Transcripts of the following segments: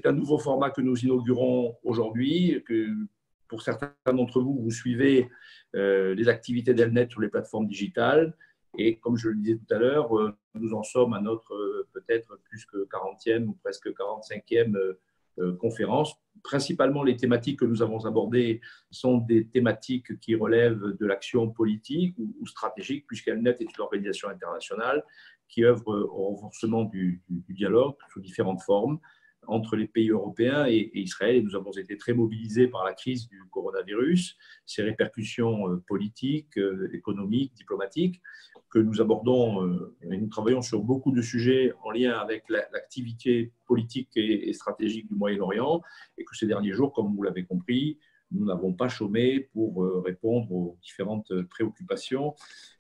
un nouveau format que nous inaugurons aujourd'hui, que pour certains d'entre vous, vous suivez les activités d'Elnet sur les plateformes digitales. Et comme je le disais tout à l'heure, nous en sommes à notre peut-être plus que 40e ou presque 45e conférence. Principalement, les thématiques que nous avons abordées sont des thématiques qui relèvent de l'action politique ou stratégique, puisqu'Elnet est une organisation internationale qui œuvre au renforcement du dialogue sous différentes formes entre les pays européens et Israël. Et nous avons été très mobilisés par la crise du coronavirus, ses répercussions politiques, économiques, diplomatiques, que nous abordons et nous travaillons sur beaucoup de sujets en lien avec l'activité politique et stratégique du Moyen-Orient, et que ces derniers jours, comme vous l'avez compris, nous n'avons pas chômé pour répondre aux différentes préoccupations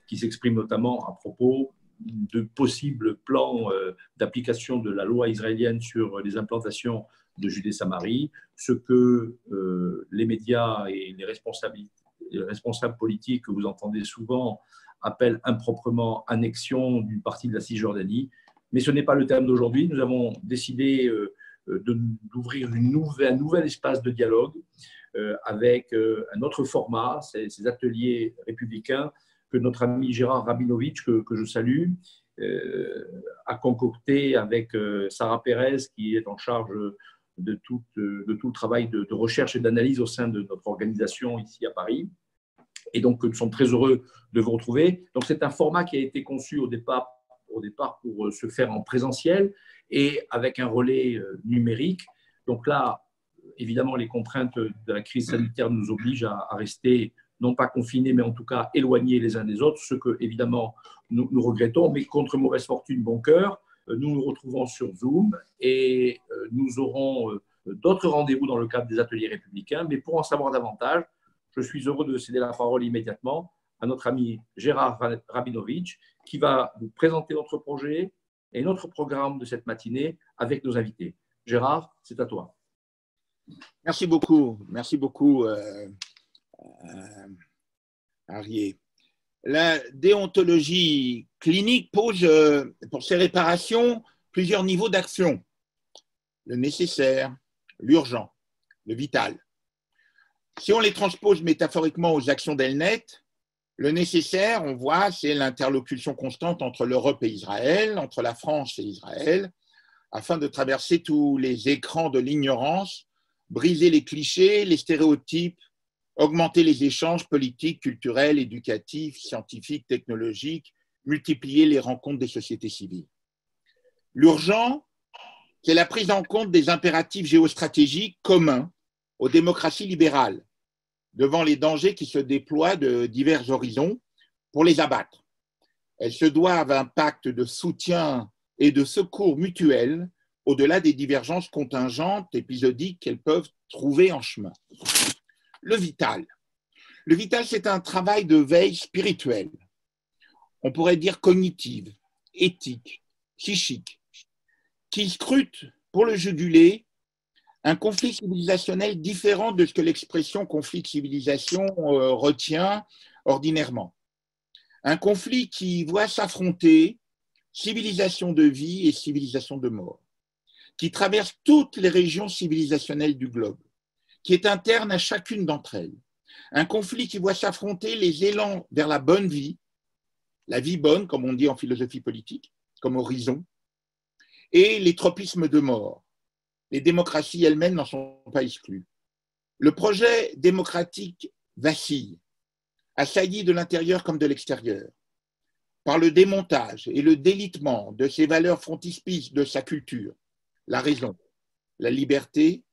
qui s'expriment notamment à propos de possibles plans d'application de la loi israélienne sur les implantations de Judée-Samarie, ce que les médias et les responsables politiques que vous entendez souvent appellent improprement annexion d'une partie de la Cisjordanie. Mais ce n'est pas le terme d'aujourd'hui. Nous avons décidé d'ouvrir un nouvel espace de dialogue avec un autre format, ces ateliers républicains que notre ami Gérard Rabinovitch, que je salue, a concocté avec Sarah Pérez, qui est en charge de tout le travail de recherche et d'analyse au sein de notre organisation ici à Paris. Et donc, nous sommes très heureux de vous retrouver. Donc, c'est un format qui a été conçu au départ pour se faire en présentiel et avec un relais numérique. Donc là, évidemment, les contraintes de la crise sanitaire nous obligent à rester non pas confinés, mais en tout cas éloignés les uns des autres, ce que, évidemment, nous regrettons. Mais contre mauvaise fortune, bon cœur, nous nous retrouvons sur Zoom et nous aurons d'autres rendez-vous dans le cadre des ateliers républicains. Mais pour en savoir davantage, je suis heureux de céder la parole immédiatement à notre ami Gérard Rabinovitch, qui va vous présenter notre projet et notre programme de cette matinée avec nos invités. Gérard, c'est à toi. Merci beaucoup. Merci beaucoup, Arié. La déontologie clinique pose pour ces réparations plusieurs niveaux d'action. Le nécessaire, l'urgent, le vital. Si on les transpose métaphoriquement aux actions d'Elnet, le nécessaire, on voit, c'est l'interlocution constante entre l'Europe et Israël, entre la France et Israël, afin de traverser tous les écrans de l'ignorance, briser les clichés, les stéréotypes, augmenter les échanges politiques, culturels, éducatifs, scientifiques, technologiques, multiplier les rencontres des sociétés civiles. L'urgent, c'est la prise en compte des impératifs géostratégiques communs aux démocraties libérales, devant les dangers qui se déploient de divers horizons pour les abattre. Elles se doivent à un pacte de soutien et de secours mutuels au-delà des divergences contingentes, épisodiques qu'elles peuvent trouver en chemin. Le vital. Le vital, c'est un travail de veille spirituelle. On pourrait dire cognitive, éthique, psychique, qui scrute pour le juguler un conflit civilisationnel différent de ce que l'expression conflit de civilisation retient ordinairement. Un conflit qui voit s'affronter civilisation de vie et civilisation de mort, qui traverse toutes les régions civilisationnelles du globe, qui est interne à chacune d'entre elles. Un conflit qui voit s'affronter les élans vers la bonne vie, la vie bonne, comme on dit en philosophie politique, comme horizon, et les tropismes de mort. Les démocraties elles-mêmes n'en sont pas exclues. Le projet démocratique vacille, assailli de l'intérieur comme de l'extérieur, par le démontage et le délitement de ses valeurs frontispices de sa culture, la raison, la liberté,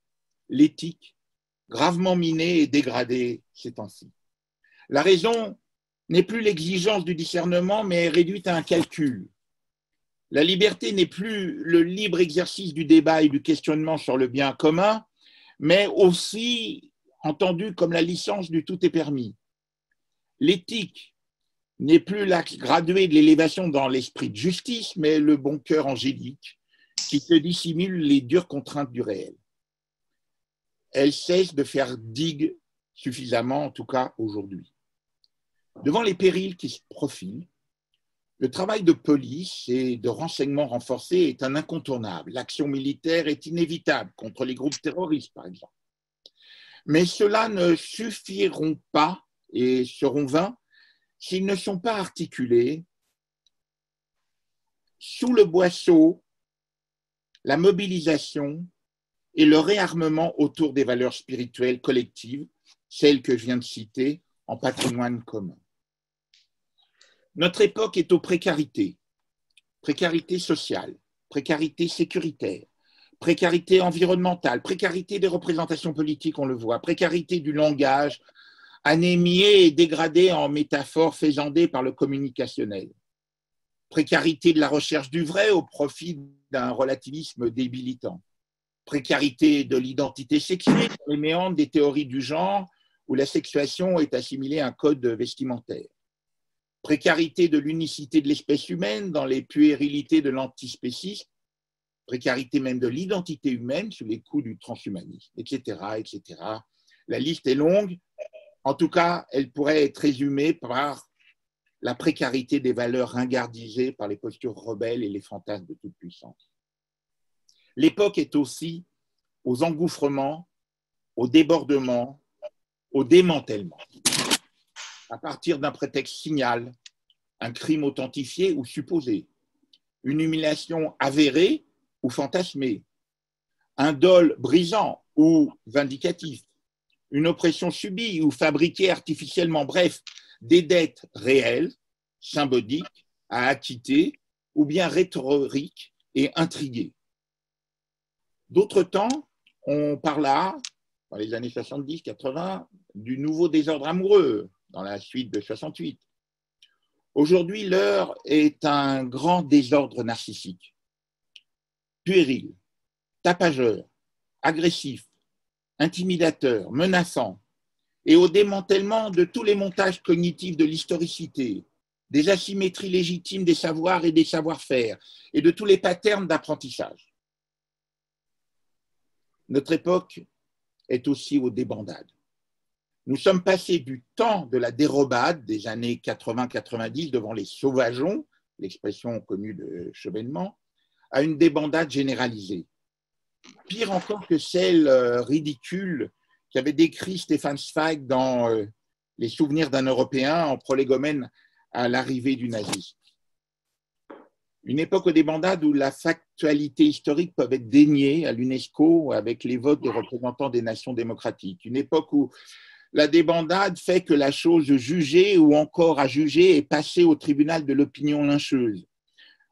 l'éthique, gravement minée et dégradée ces temps-ci. La raison n'est plus l'exigence du discernement, mais est réduite à un calcul. La liberté n'est plus le libre exercice du débat et du questionnement sur le bien commun, mais aussi entendue comme la licence du tout est permis. L'éthique n'est plus l'acte gradué de l'élévation dans l'esprit de justice, mais le bon cœur angélique qui se dissimule les dures contraintes du réel. Elle cesse de faire digue suffisamment, en tout cas aujourd'hui. Devant les périls qui se profilent, Le travail de police et de renseignement renforcé est un incontournable. L'action militaire est inévitable contre les groupes terroristes, par exemple. Mais cela ne suffiront pas et seront vains s'ils ne sont pas articulés sous le boisseau, la mobilisation et le réarmement autour des valeurs spirituelles collectives, celles que je viens de citer, en patrimoine commun. Notre époque est aux précarités, précarité sociale, précarité sécuritaire, précarité environnementale, précarité des représentations politiques, on le voit, précarité du langage, anémié et dégradé en métaphores faisandées par le communicationnel, précarité de la recherche du vrai au profit d'un relativisme débilitant, précarité de l'identité sexuée dans les méandres des théories du genre où la sexuation est assimilée à un code vestimentaire, précarité de l'unicité de l'espèce humaine dans les puérilités de l'antispécisme, précarité même de l'identité humaine sous les coups du transhumanisme, etc., etc. La liste est longue. En tout cas, elle pourrait être résumée par la précarité des valeurs ringardisées par les postures rebelles et les fantasmes de toute puissance. L'époque est aussi aux engouffrements, au débordement, au démantèlement. À partir d'un prétexte signal, un crime authentifié ou supposé, une humiliation avérée ou fantasmée, un dol brisant ou vindicatif, une oppression subie ou fabriquée artificiellement, bref, des dettes réelles, symboliques, à acquitter, ou bien rhétoriques et intriguées. D'autres temps, on parla, dans les années 70-80, du nouveau désordre amoureux, dans la suite de 68. Aujourd'hui, l'heure est un grand désordre narcissique, puéril, tapageur, agressif, intimidateur, menaçant, et au démantèlement de tous les montages cognitifs de l'historicité, des asymétries légitimes des savoirs et des savoir-faire, et de tous les patterns d'apprentissage. Notre époque est aussi aux débandades. Nous sommes passés du temps de la dérobade des années 80-90 devant les sauvageons, l'expression connue de Chevènement, à une débandade généralisée. Pire encore que celle ridicule qu'avait décrit Stefan Zweig dans Les souvenirs d'un Européen en prolégomène à l'arrivée du nazisme. Une époque aux débandades où la factualité historique peut être déniée à l'UNESCO avec les votes des représentants des nations démocratiques. Une époque où la débandade fait que la chose jugée ou encore à juger est passée au tribunal de l'opinion lyncheuse,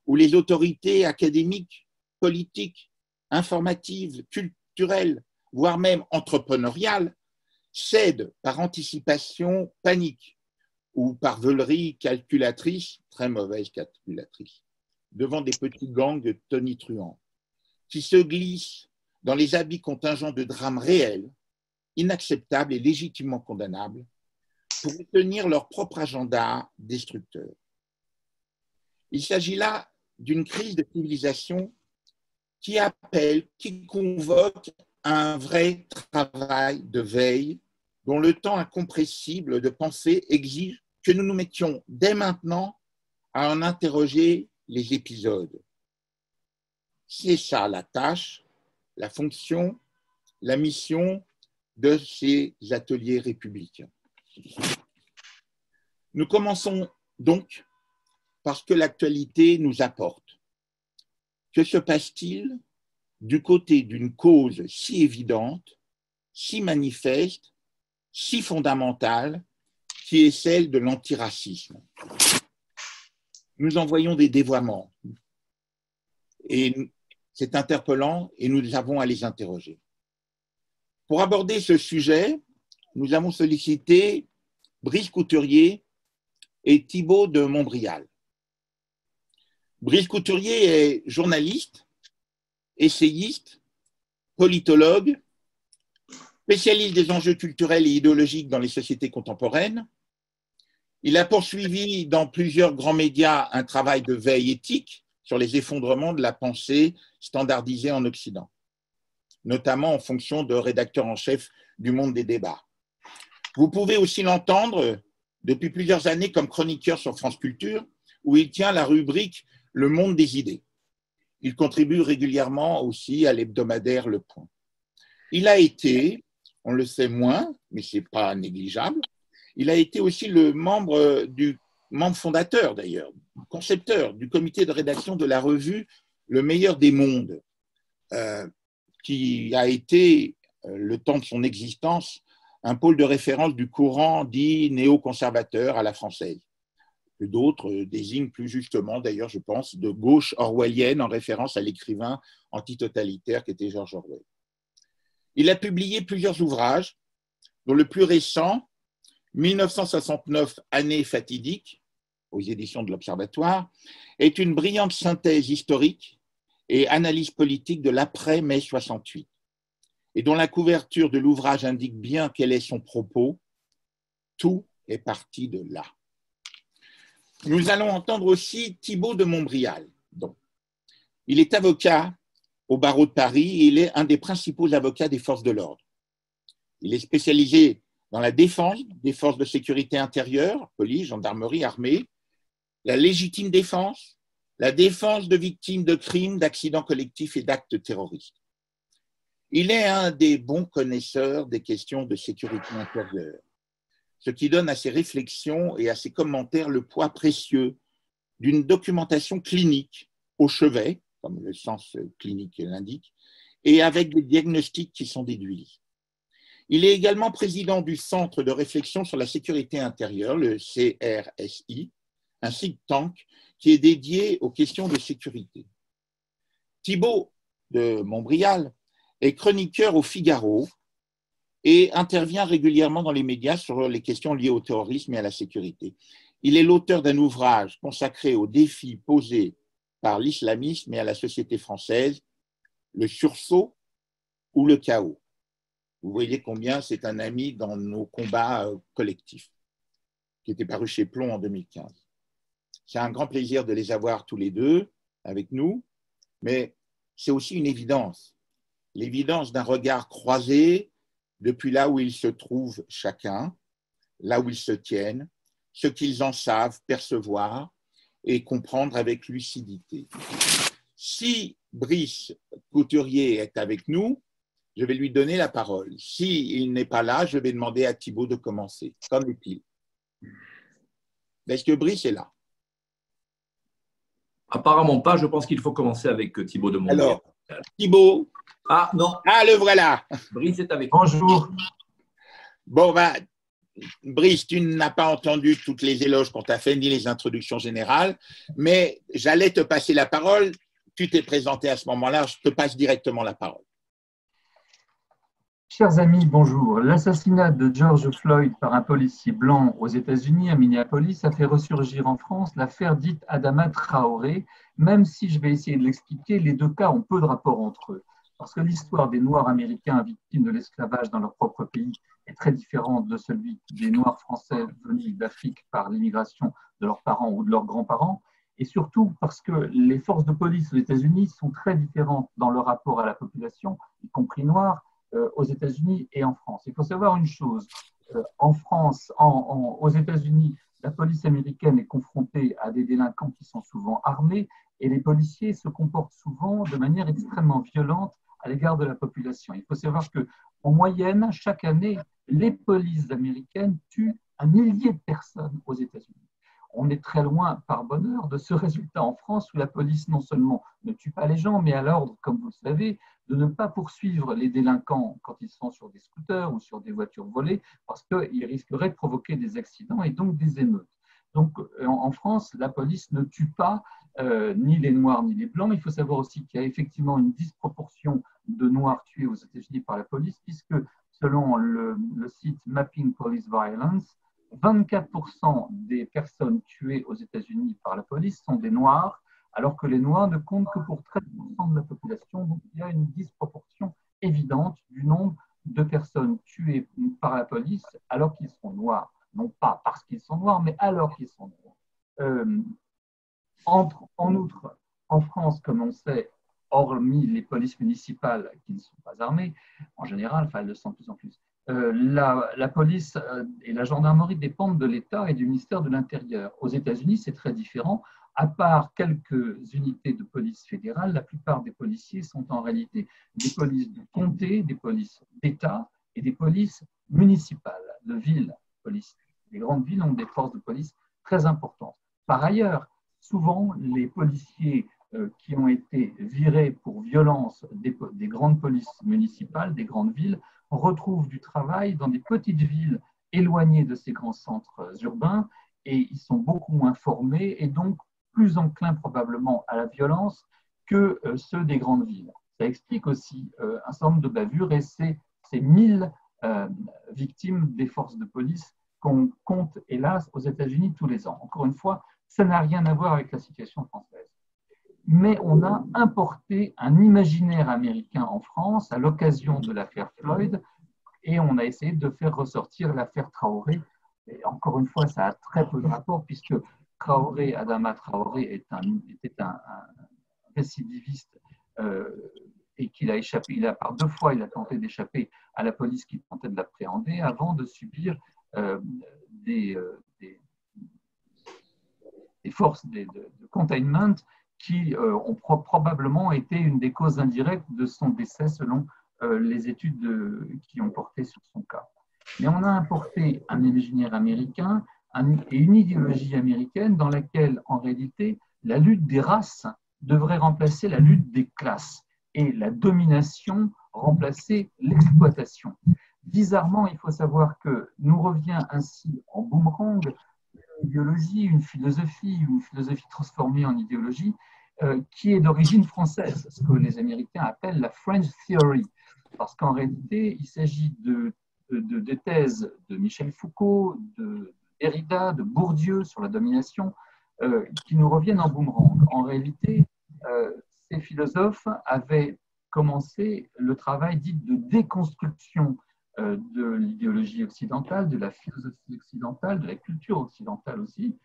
où les autorités académiques, politiques, informatives, culturelles, voire même entrepreneuriales, cèdent par anticipation panique ou par veulerie calculatrice, très mauvaise calculatrice, devant des petits gangs tonitruants, qui se glissent dans les habits contingents de drames réels, inacceptables et légitimement condamnables, pour tenir leur propre agenda destructeur. Il s'agit là d'une crise de civilisation qui appelle, qui convoque un vrai travail de veille dont le temps incompressible de pensée exige que nous nous mettions dès maintenant à en interroger les épisodes. C'est ça la tâche, la fonction, la mission de ces ateliers républicains. Nous commençons donc par ce que l'actualité nous apporte. Que se passe-t-il du côté d'une cause si évidente, si manifeste, si fondamentale, qui est celle de l'antiracisme? Nous en voyons des dévoiements et c'est interpellant et nous avons à les interroger. Pour aborder ce sujet, nous avons sollicité Brice Couturier et Thibaut de Montbrial. Brice Couturier est journaliste, essayiste, politologue, spécialiste des enjeux culturels et idéologiques dans les sociétés contemporaines. Il a poursuivi dans plusieurs grands médias un travail de veille éthique sur les effondrements de la pensée standardisée en Occident, notamment en fonction de rédacteur en chef du Monde des débats. Vous pouvez aussi l'entendre depuis plusieurs années comme chroniqueur sur France Culture où il tient la rubrique « Le monde des idées ». Il contribue régulièrement aussi à l'hebdomadaire Le Point. Il a été, on le sait moins, mais ce n'est pas négligeable, il a été aussi le membre fondateur d'ailleurs, concepteur du comité de rédaction de la revue Le meilleur des mondes, qui a été, le temps de son existence, un pôle de référence du courant dit néoconservateur à la française. Que d'autres désignent plus justement, d'ailleurs, je pense, de gauche orwellienne en référence à l'écrivain antitotalitaire qui était George Orwell. Il a publié plusieurs ouvrages, dont le plus récent, 1969, Année fatidique, aux éditions de l'Observatoire, est une brillante synthèse historique et analyse politique de l'après-mai 68, et dont la couverture de l'ouvrage indique bien quel est son propos. Tout est parti de là. Nous allons entendre aussi Thibaut de Montbrial. Donc, il est avocat au barreau de Paris et il est un des principaux avocats des forces de l'ordre. Il est spécialisé dans la défense des forces de sécurité intérieure, police, gendarmerie, armée, la légitime défense, la défense de victimes de crimes, d'accidents collectifs et d'actes terroristes. Il est un des bons connaisseurs des questions de sécurité intérieure, ce qui donne à ses réflexions et à ses commentaires le poids précieux d'une documentation clinique au chevet, comme le sens clinique l'indique, et avec des diagnostics qui sont déduits. Il est également président du Centre de réflexion sur la sécurité intérieure, le CRSI, un think tank qui est dédié aux questions de sécurité. Thibaut de Montbrial est chroniqueur au Figaro et intervient régulièrement dans les médias sur les questions liées au terrorisme et à la sécurité. Il est l'auteur d'un ouvrage consacré aux défis posés par l'islamisme et à la société française, Le sursaut ou le chaos. Vous voyez combien c'est un ami dans nos combats collectifs, qui était paru chez Plomb en 2015. C'est un grand plaisir de les avoir tous les deux avec nous, mais c'est aussi une évidence, l'évidence d'un regard croisé depuis là où ils se trouvent chacun, là où ils se tiennent, ce qu'ils en savent percevoir et comprendre avec lucidité. Si Brice Couturier est avec nous, je vais lui donner la parole. S'il n'est pas là, je vais demander à Thibaut de commencer. Qu'en est-il? Est-ce que Brice est là? Apparemment pas. Je pense qu'il faut commencer avec Thibaut de Montbrial. Alors, Thibaut. Ah non. Ah, le voilà. Brice est avec nous. Bonjour. Bon, Brice, tu n'as pas entendu toutes les éloges qu'on t'a fait, ni les introductions générales, mais j'allais te passer la parole. Tu t'es présenté à ce moment-là, je te passe directement la parole. Chers amis, bonjour. L'assassinat de George Floyd par un policier blanc aux États-Unis, à Minneapolis, a fait ressurgir en France l'affaire dite Adama Traoré, même si je vais essayer de l'expliquer, les deux cas ont peu de rapport entre eux. Parce que l'histoire des Noirs américains victimes de l'esclavage dans leur propre pays est très différente de celui des Noirs français venus d'Afrique par l'immigration de leurs parents ou de leurs grands-parents, et surtout parce que les forces de police aux États-Unis sont très différentes dans leur rapport à la population, y compris noire, aux États-Unis et en France. Il faut savoir une chose, en France, aux États-Unis, la police américaine est confrontée à des délinquants qui sont souvent armés et les policiers se comportent souvent de manière extrêmement violente à l'égard de la population. Il faut savoir qu'en moyenne, chaque année, les polices américaines tuent 1 millier de personnes aux États-Unis. On est très loin, par bonheur, de ce résultat en France où la police non seulement ne tue pas les gens, mais a l'ordre, comme vous le savez, de ne pas poursuivre les délinquants quand ils sont sur des scooters ou sur des voitures volées, parce qu'ils risqueraient de provoquer des accidents et donc des émeutes. Donc en France, la police ne tue pas ni les Noirs ni les Blancs. Il faut savoir aussi qu'il y a effectivement une disproportion de Noirs tués aux États-Unis par la police, puisque selon le site Mapping Police Violence, 24% des personnes tuées aux États-Unis par la police sont des Noirs, alors que les Noirs ne comptent que pour 13% de la population. Donc, il y a une disproportion évidente du nombre de personnes tuées par la police alors qu'ils sont Noirs. Non pas parce qu'ils sont Noirs, mais alors qu'ils sont Noirs. En outre, en France, comme on sait, hormis les polices municipales qui ne sont pas armées, en général, enfin elles le sont de plus en plus, la police et la gendarmerie dépendent de l'État et du ministère de l'Intérieur. Aux États-Unis, c'est très différent. À part quelques unités de police fédérale, la plupart des policiers sont en réalité des polices de comté, des polices d'État et des polices municipales, de ville. Les grandes villes ont des forces de police très importantes. Par ailleurs, souvent, les policiers qui ont été virés pour violence des grandes polices municipales, des grandes villes, retrouvent du travail dans des petites villes éloignées de ces grands centres urbains et ils sont beaucoup moins formés et donc plus enclins probablement à la violence que ceux des grandes villes. Ça explique aussi un certain nombre de bavures et ces 1000 victimes des forces de police qu'on compte hélas aux États-Unis tous les ans. Encore une fois, ça n'a rien à voir avec la situation française. Mais on a importé un imaginaire américain en France à l'occasion de l'affaire Floyd et on a essayé de faire ressortir l'affaire Traoré. Et encore une fois, ça a très peu de rapport puisque Adama Traoré était un récidiviste et qu'il a échappé, par 2 fois, il a tenté d'échapper à la police qui tentait de l'appréhender avant de subir des forces de containment qui ont probablement été une des causes indirectes de son décès selon les études qui ont porté sur son cas. Mais on a importé un imaginaire américain et une idéologie américaine dans laquelle, en réalité, la lutte des races devrait remplacer la lutte des classes et la domination remplacer l'exploitation. Bizarrement, il faut savoir que nous revient ainsi en boomerang une idéologie, une philosophie transformée en idéologie qui est d'origine française, ce que les Américains appellent la French Theory, parce qu'en réalité, il s'agit de thèses de Michel Foucault, de Derrida, de Bourdieu sur la domination, qui nous reviennent en boomerang. En réalité, ces philosophes avaient commencé le travail dit de déconstruction de l'idéologie occidentale, de la philosophie occidentale, de la culture occidentale aussi,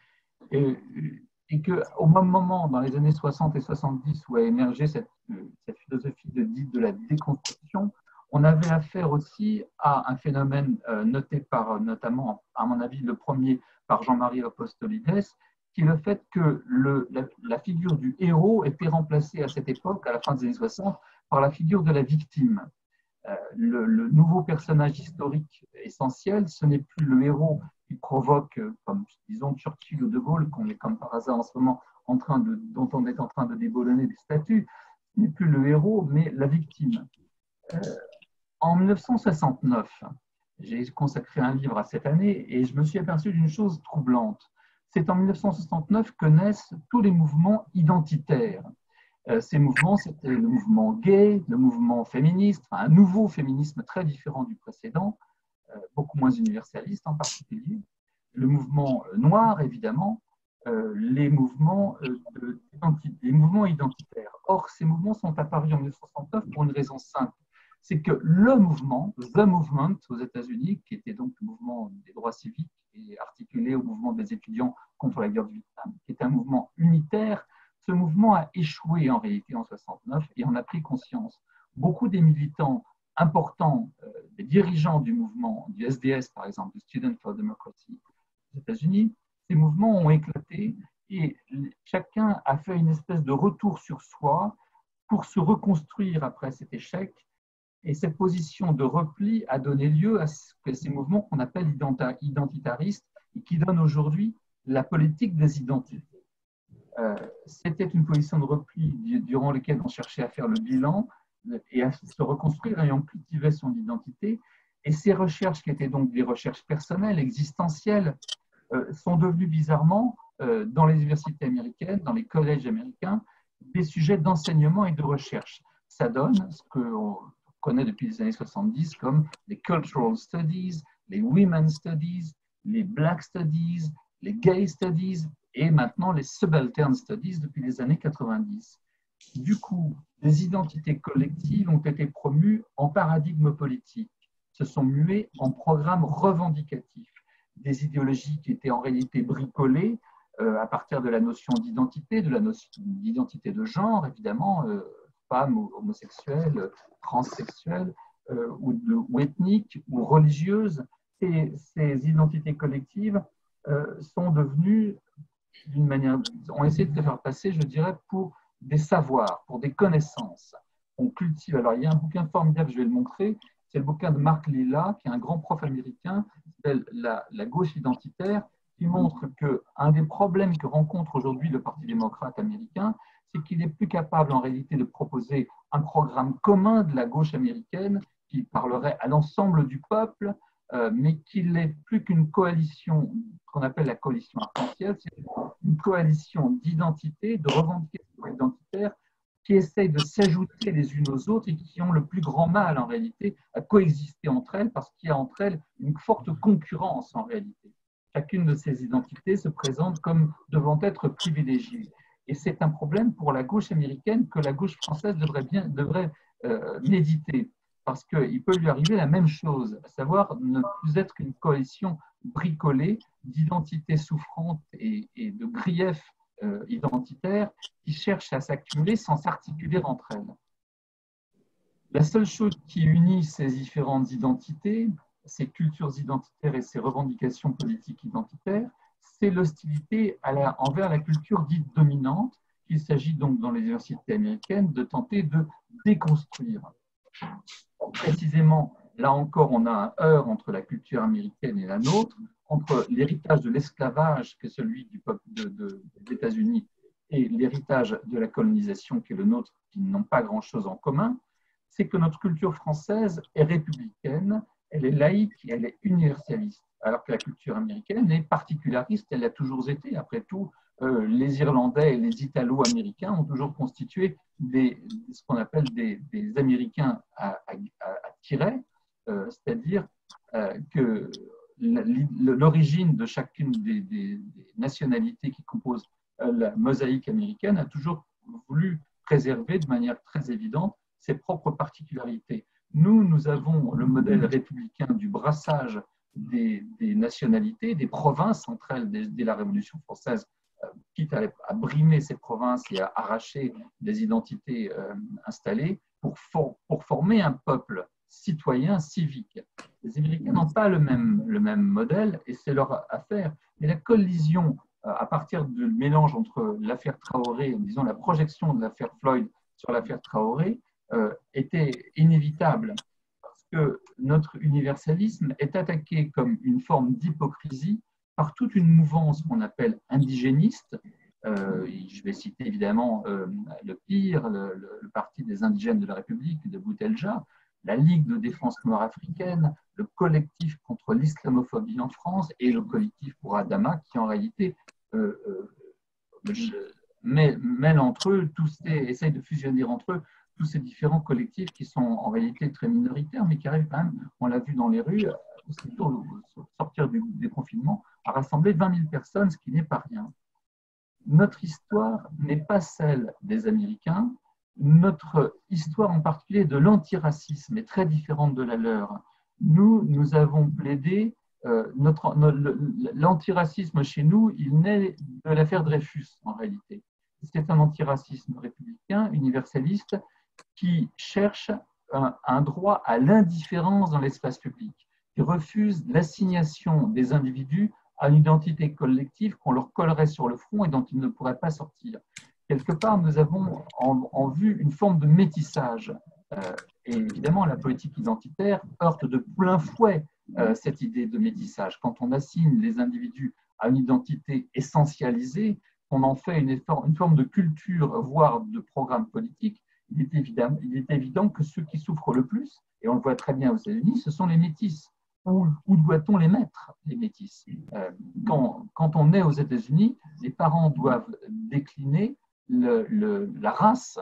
et qu'au même moment, dans les années 60 et 70, où a émergé cette philosophie dite de la déconstruction, on avait affaire aussi à un phénomène noté par, notamment, à mon avis, le premier par Jean-Marie Apostolides, qui est le fait que la figure du héros était remplacée à cette époque, à la fin des années 60, par la figure de la victime. Le nouveau personnage historique essentiel, ce n'est plus le héros qui provoque, comme disons Churchill ou De Gaulle, qu'on est comme par hasard en ce moment dont on est en train de déboulonner des statues, ce n'est plus le héros, mais la victime. En 1969, j'ai consacré un livre à cette année et je me suis aperçu d'une chose troublante. C'est en 1969 que naissent tous les mouvements identitaires. Ces mouvements, c'était le mouvement gay, le mouvement féministe, un nouveau féminisme très différent du précédent, beaucoup moins universaliste en particulier, le mouvement noir, évidemment, les mouvements identitaires. Or, ces mouvements sont apparus en 1969 pour une raison simple. C'est que le mouvement, The Movement aux États-Unis, qui était donc le mouvement des droits civiques et articulé au mouvement des étudiants contre la guerre du Vietnam, qui est un mouvement unitaire, ce mouvement a échoué en réalité en 1969 et on a pris conscience. Beaucoup des militants importants, des dirigeants du mouvement, du SDS par exemple, du Student for Democracy aux États-Unis, ces mouvements ont éclaté et chacun a fait une espèce de retour sur soi pour se reconstruire après cet échec. Et cette position de repli a donné lieu à ces mouvements qu'on appelle identitaristes et qui donnent aujourd'hui la politique des identités. C'était une position de repli durant laquelle on cherchait à faire le bilan et à se reconstruire ayant cultivé son identité. Et ces recherches, qui étaient donc des recherches personnelles, existentielles, sont devenues bizarrement, dans les universités américaines, dans les collèges américains, des sujets d'enseignement et de recherche. Ça donne ce qu'on connaît depuis les années 70 comme les cultural studies, les women's studies, les black studies, les gay studies et maintenant les subaltern studies depuis les années 90. Du coup, les identités collectives ont été promues en paradigme politique, se sont muées en programmes revendicatifs, des idéologies qui étaient en réalité bricolées à partir de la notion d'identité, de la notion d'identité de genre, évidemment, femmes homosexuelles, transsexuelles, ou ethniques ou religieuses, ces identités collectives sont devenues, d'une manière, on essaie de les faire passer, je dirais, pour des savoirs, pour des connaissances. On cultive. Alors, il y a un bouquin formidable, je vais le montrer, c'est le bouquin de Mark Lilla, qui est un grand prof américain, qui s'appelle la gauche identitaire, qui montre qu'un des problèmes que rencontre aujourd'hui le Parti démocrate américain, c'est qu'il n'est plus capable en réalité de proposer un programme commun de la gauche américaine qui parlerait à l'ensemble du peuple, mais qu'il n'est plus qu'une coalition, qu'on appelle la coalition arc-en-ciel, c'est une coalition d'identités, de revendications identitaires qui essayent de s'ajouter les unes aux autres et qui ont le plus grand mal en réalité à coexister entre elles parce qu'il y a entre elles une forte concurrence en réalité. Chacune de ces identités se présente comme devant être privilégiée. Et c'est un problème pour la gauche américaine que la gauche française devrait méditer, parce qu'il peut lui arriver la même chose, à savoir ne plus être qu'une coalition bricolée d'identités souffrantes et de griefs identitaires qui cherchent à s'accumuler sans s'articuler entre elles. La seule chose qui unit ces différentes identités, ces cultures identitaires et ces revendications politiques identitaires, c'est l'hostilité envers la culture dite dominante, qu'il s'agit donc dans les universités américaines de tenter de déconstruire. Précisément, là encore, on a un heurt entre la culture américaine et la nôtre, entre l'héritage de l'esclavage, qui est celui du peuple des États-Unis, et l'héritage de la colonisation, qui est le nôtre, qui n'ont pas grand-chose en commun. C'est que notre culture française est républicaine, elle est laïque et elle est universaliste, alors que la culture américaine est particulariste, elle l'a toujours été. Après tout, les Irlandais et les Italo-américains ont toujours constitué ce qu'on appelle des Américains à tiret, c'est-à-dire que l'origine de chacune des nationalités qui composent la mosaïque américaine a toujours voulu préserver de manière très évidente ses propres particularités. Nous avons le modèle républicain du brassage des nationalités, des provinces entre elles dès la Révolution française, quitte à brimer ces provinces et à arracher des identités installées pour former un peuple citoyen, civique. Les Américains n'ont pas le même modèle et c'est leur affaire. Mais la collision à partir du mélange entre l'affaire Traoré, disons la projection de l'affaire Floyd sur l'affaire Traoré, était inévitable parce que notre universalisme est attaqué comme une forme d'hypocrisie par toute une mouvance qu'on appelle indigéniste. Je vais citer évidemment le PIR, le Parti des indigènes de la République de Boutelja, la Ligue de défense noire africaine, le collectif contre l'islamophobie en France et le collectif pour Adama qui en réalité mêlent entre eux, essayent de fusionner entre eux tous ces différents collectifs qui sont en réalité très minoritaires, mais qui arrivent quand même, on l'a vu dans les rues, au sortir du confinement, à rassembler 20 000 personnes, ce qui n'est pas rien. Notre histoire n'est pas celle des Américains. Notre histoire en particulier de l'antiracisme est très différente de la leur. Nous avons plaidé, l'antiracisme chez nous, il naît de l'affaire Dreyfus en réalité. C'est un antiracisme républicain, universaliste, qui cherche un droit à l'indifférence dans l'espace public, qui refuse l'assignation des individus à une identité collective qu'on leur collerait sur le front et dont ils ne pourraient pas sortir. Quelque part, nous avons en vue une forme de métissage. Et évidemment, la politique identitaire heurte de plein fouet cette idée de métissage. Quand on assigne les individus à une identité essentialisée, on en fait une forme de culture, voire de programme politique, il est évident que ceux qui souffrent le plus, et on le voit très bien aux États-Unis, ce sont les métis. Où doit-on les mettre, les métis? Quand on est aux États-Unis, les parents doivent décliner la race,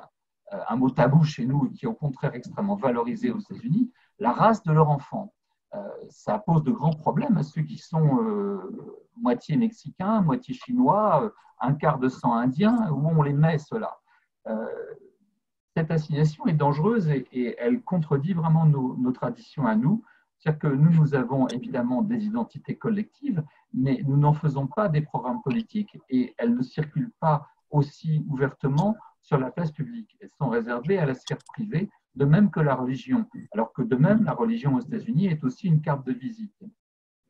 un mot tabou chez nous qui est au contraire extrêmement valorisé aux États-Unis, la race de leur enfant. Ça pose de grands problèmes à ceux qui sont moitié mexicains, moitié chinois, un quart de sang indien, où on les met cela. Cette assignation est dangereuse et elle contredit vraiment nos traditions à nous. C'est-à-dire que nous avons évidemment des identités collectives, mais nous n'en faisons pas des programmes politiques et elles ne circulent pas aussi ouvertement sur la place publique. Elles sont réservées à la sphère privée de même que la religion. Alors que de même, la religion aux États-Unis est aussi une carte de visite.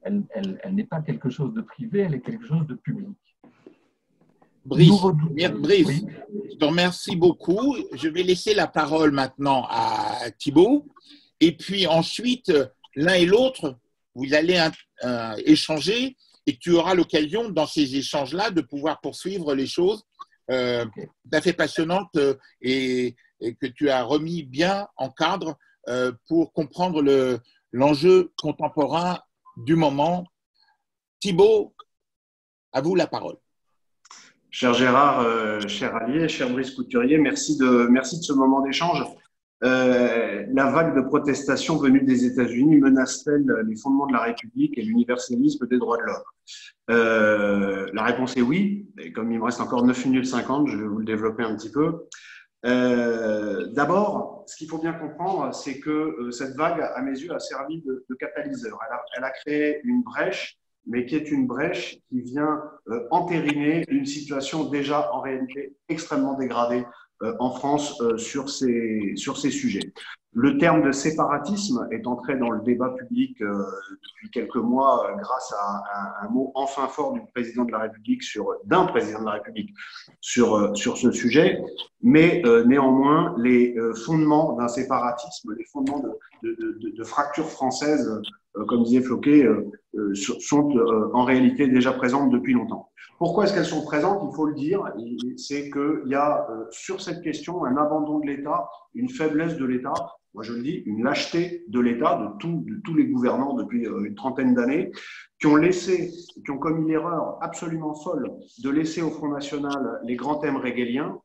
Elle n'est pas quelque chose de privé, elle est quelque chose de public. Brice, Oui. je te remercie beaucoup. Je vais laisser la parole maintenant à Thibaut. Et puis ensuite, l'un et l'autre, vous allez échanger et tu auras l'occasion, dans ces échanges-là, de pouvoir poursuivre les choses tout à fait passionnantes et que tu as remis bien en cadre pour comprendre l'enjeu contemporain du moment. Thibaut, à vous la parole. Cher Gérard, cher allié, cher Brice Couturier, merci de ce moment d'échange. La vague de protestations venue des États-Unis menace-t-elle les fondements de la République et l'universalisme des droits de l'homme? La réponse est oui, et comme il me reste encore 9 minutes 50, je vais vous le développer un petit peu. D'abord, ce qu'il faut bien comprendre, c'est que cette vague, à mes yeux, a servi de catalyseur. Elle a créé une brèche, mais qui est une brèche qui vient entériner une situation déjà en réalité extrêmement dégradée en France sur ces sujets. Le terme de séparatisme est entré dans le débat public depuis quelques mois grâce à un mot enfin fort d'un président de la République sur ce sujet, mais néanmoins les fondements d'un séparatisme, les fondements de fracture française, comme disait Floquet, sont en réalité déjà présentes depuis longtemps. Pourquoi est-ce qu'elles sont présentes? Il faut le dire, c'est qu'il y a sur cette question un abandon de l'État, une faiblesse de l'État, moi je le dis, une lâcheté de l'État, de tous les gouvernants depuis une trentaine d'années, qui ont commis l'erreur absolument folle de laisser au Front National les grands thèmes régaliens,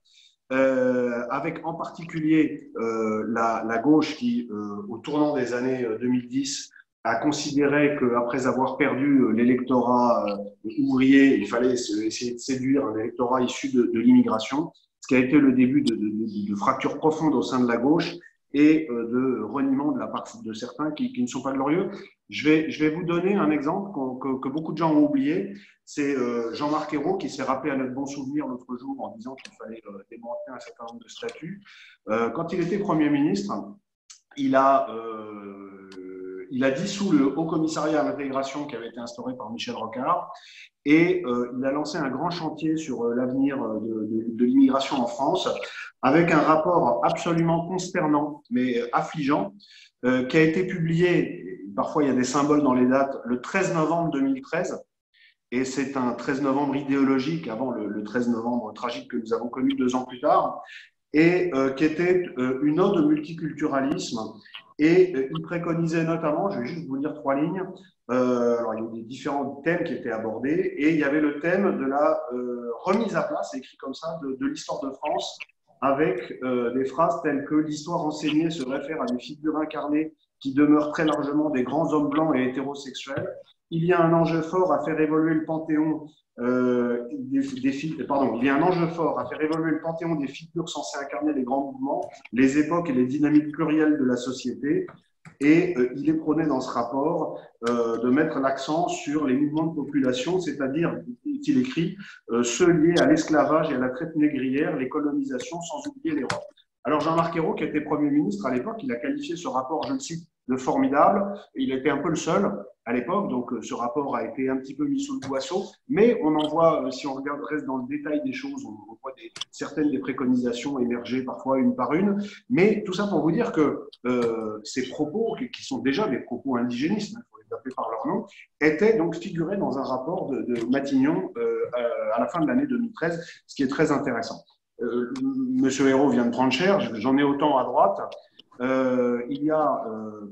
avec en particulier la gauche qui, au tournant des années 2010, a considéré qu'après avoir perdu l'électorat ouvrier, il fallait essayer de séduire un électorat issu de l'immigration, ce qui a été le début de fractures profondes au sein de la gauche et de reniement de la part de certains qui ne sont pas glorieux. Je vais vous donner un exemple que beaucoup de gens ont oublié. C'est Jean-Marc Ayrault qui s'est rappelé à notre bon souvenir l'autre jour en disant qu'il fallait démanteler un certain nombre de statuts. Quand il était Premier ministre, il a dissous le Haut Commissariat à l'intégration qui avait été instauré par Michel Rocard et il a lancé un grand chantier sur l'avenir de l'immigration en France avec un rapport absolument consternant mais affligeant qui a été publié, parfois il y a des symboles dans les dates, le 13 novembre 2013 et c'est un 13 novembre idéologique avant le 13 novembre tragique que nous avons connu 2 ans plus tard et qui était une ode au multiculturalisme. Et il préconisait notamment, je vais juste vous lire 3 lignes, alors il y a des différents thèmes qui étaient abordés, et il y avait le thème de la remise à plat, c'est écrit comme ça, de l'histoire de France, avec des phrases telles que l'histoire enseignée se réfère à des figures incarnées qui demeurent très largement des grands hommes blancs et hétérosexuels. Il y a un enjeu fort à faire évoluer le panthéon il y a un enjeu fort à faire évoluer le panthéon des figures censées incarner les grands mouvements, les époques et les dynamiques plurielles de la société. Et il est prôné dans ce rapport de mettre l'accent sur les mouvements de population, c'est-à-dire, il écrit, ceux liés à l'esclavage et à la traite négrière, les colonisations, sans oublier l'Europe. Alors Jean-Marc Ayrault, qui était Premier ministre à l'époque, il a qualifié ce rapport, je le cite, de formidable. Il était un peu le seul à l'époque, donc ce rapport a été un petit peu mis sous le boisseau, mais on en voit, si on reste dans le détail des choses, on voit certaines des préconisations émerger parfois une par une, mais tout ça pour vous dire que ces propos, qui sont déjà des propos indigénistes, il faut les appeler par leur nom, étaient donc figurés dans un rapport de Matignon à la fin de l'année 2013, ce qui est très intéressant. Monsieur Ayrault vient de prendre cher, j'en ai autant à droite. Il y a,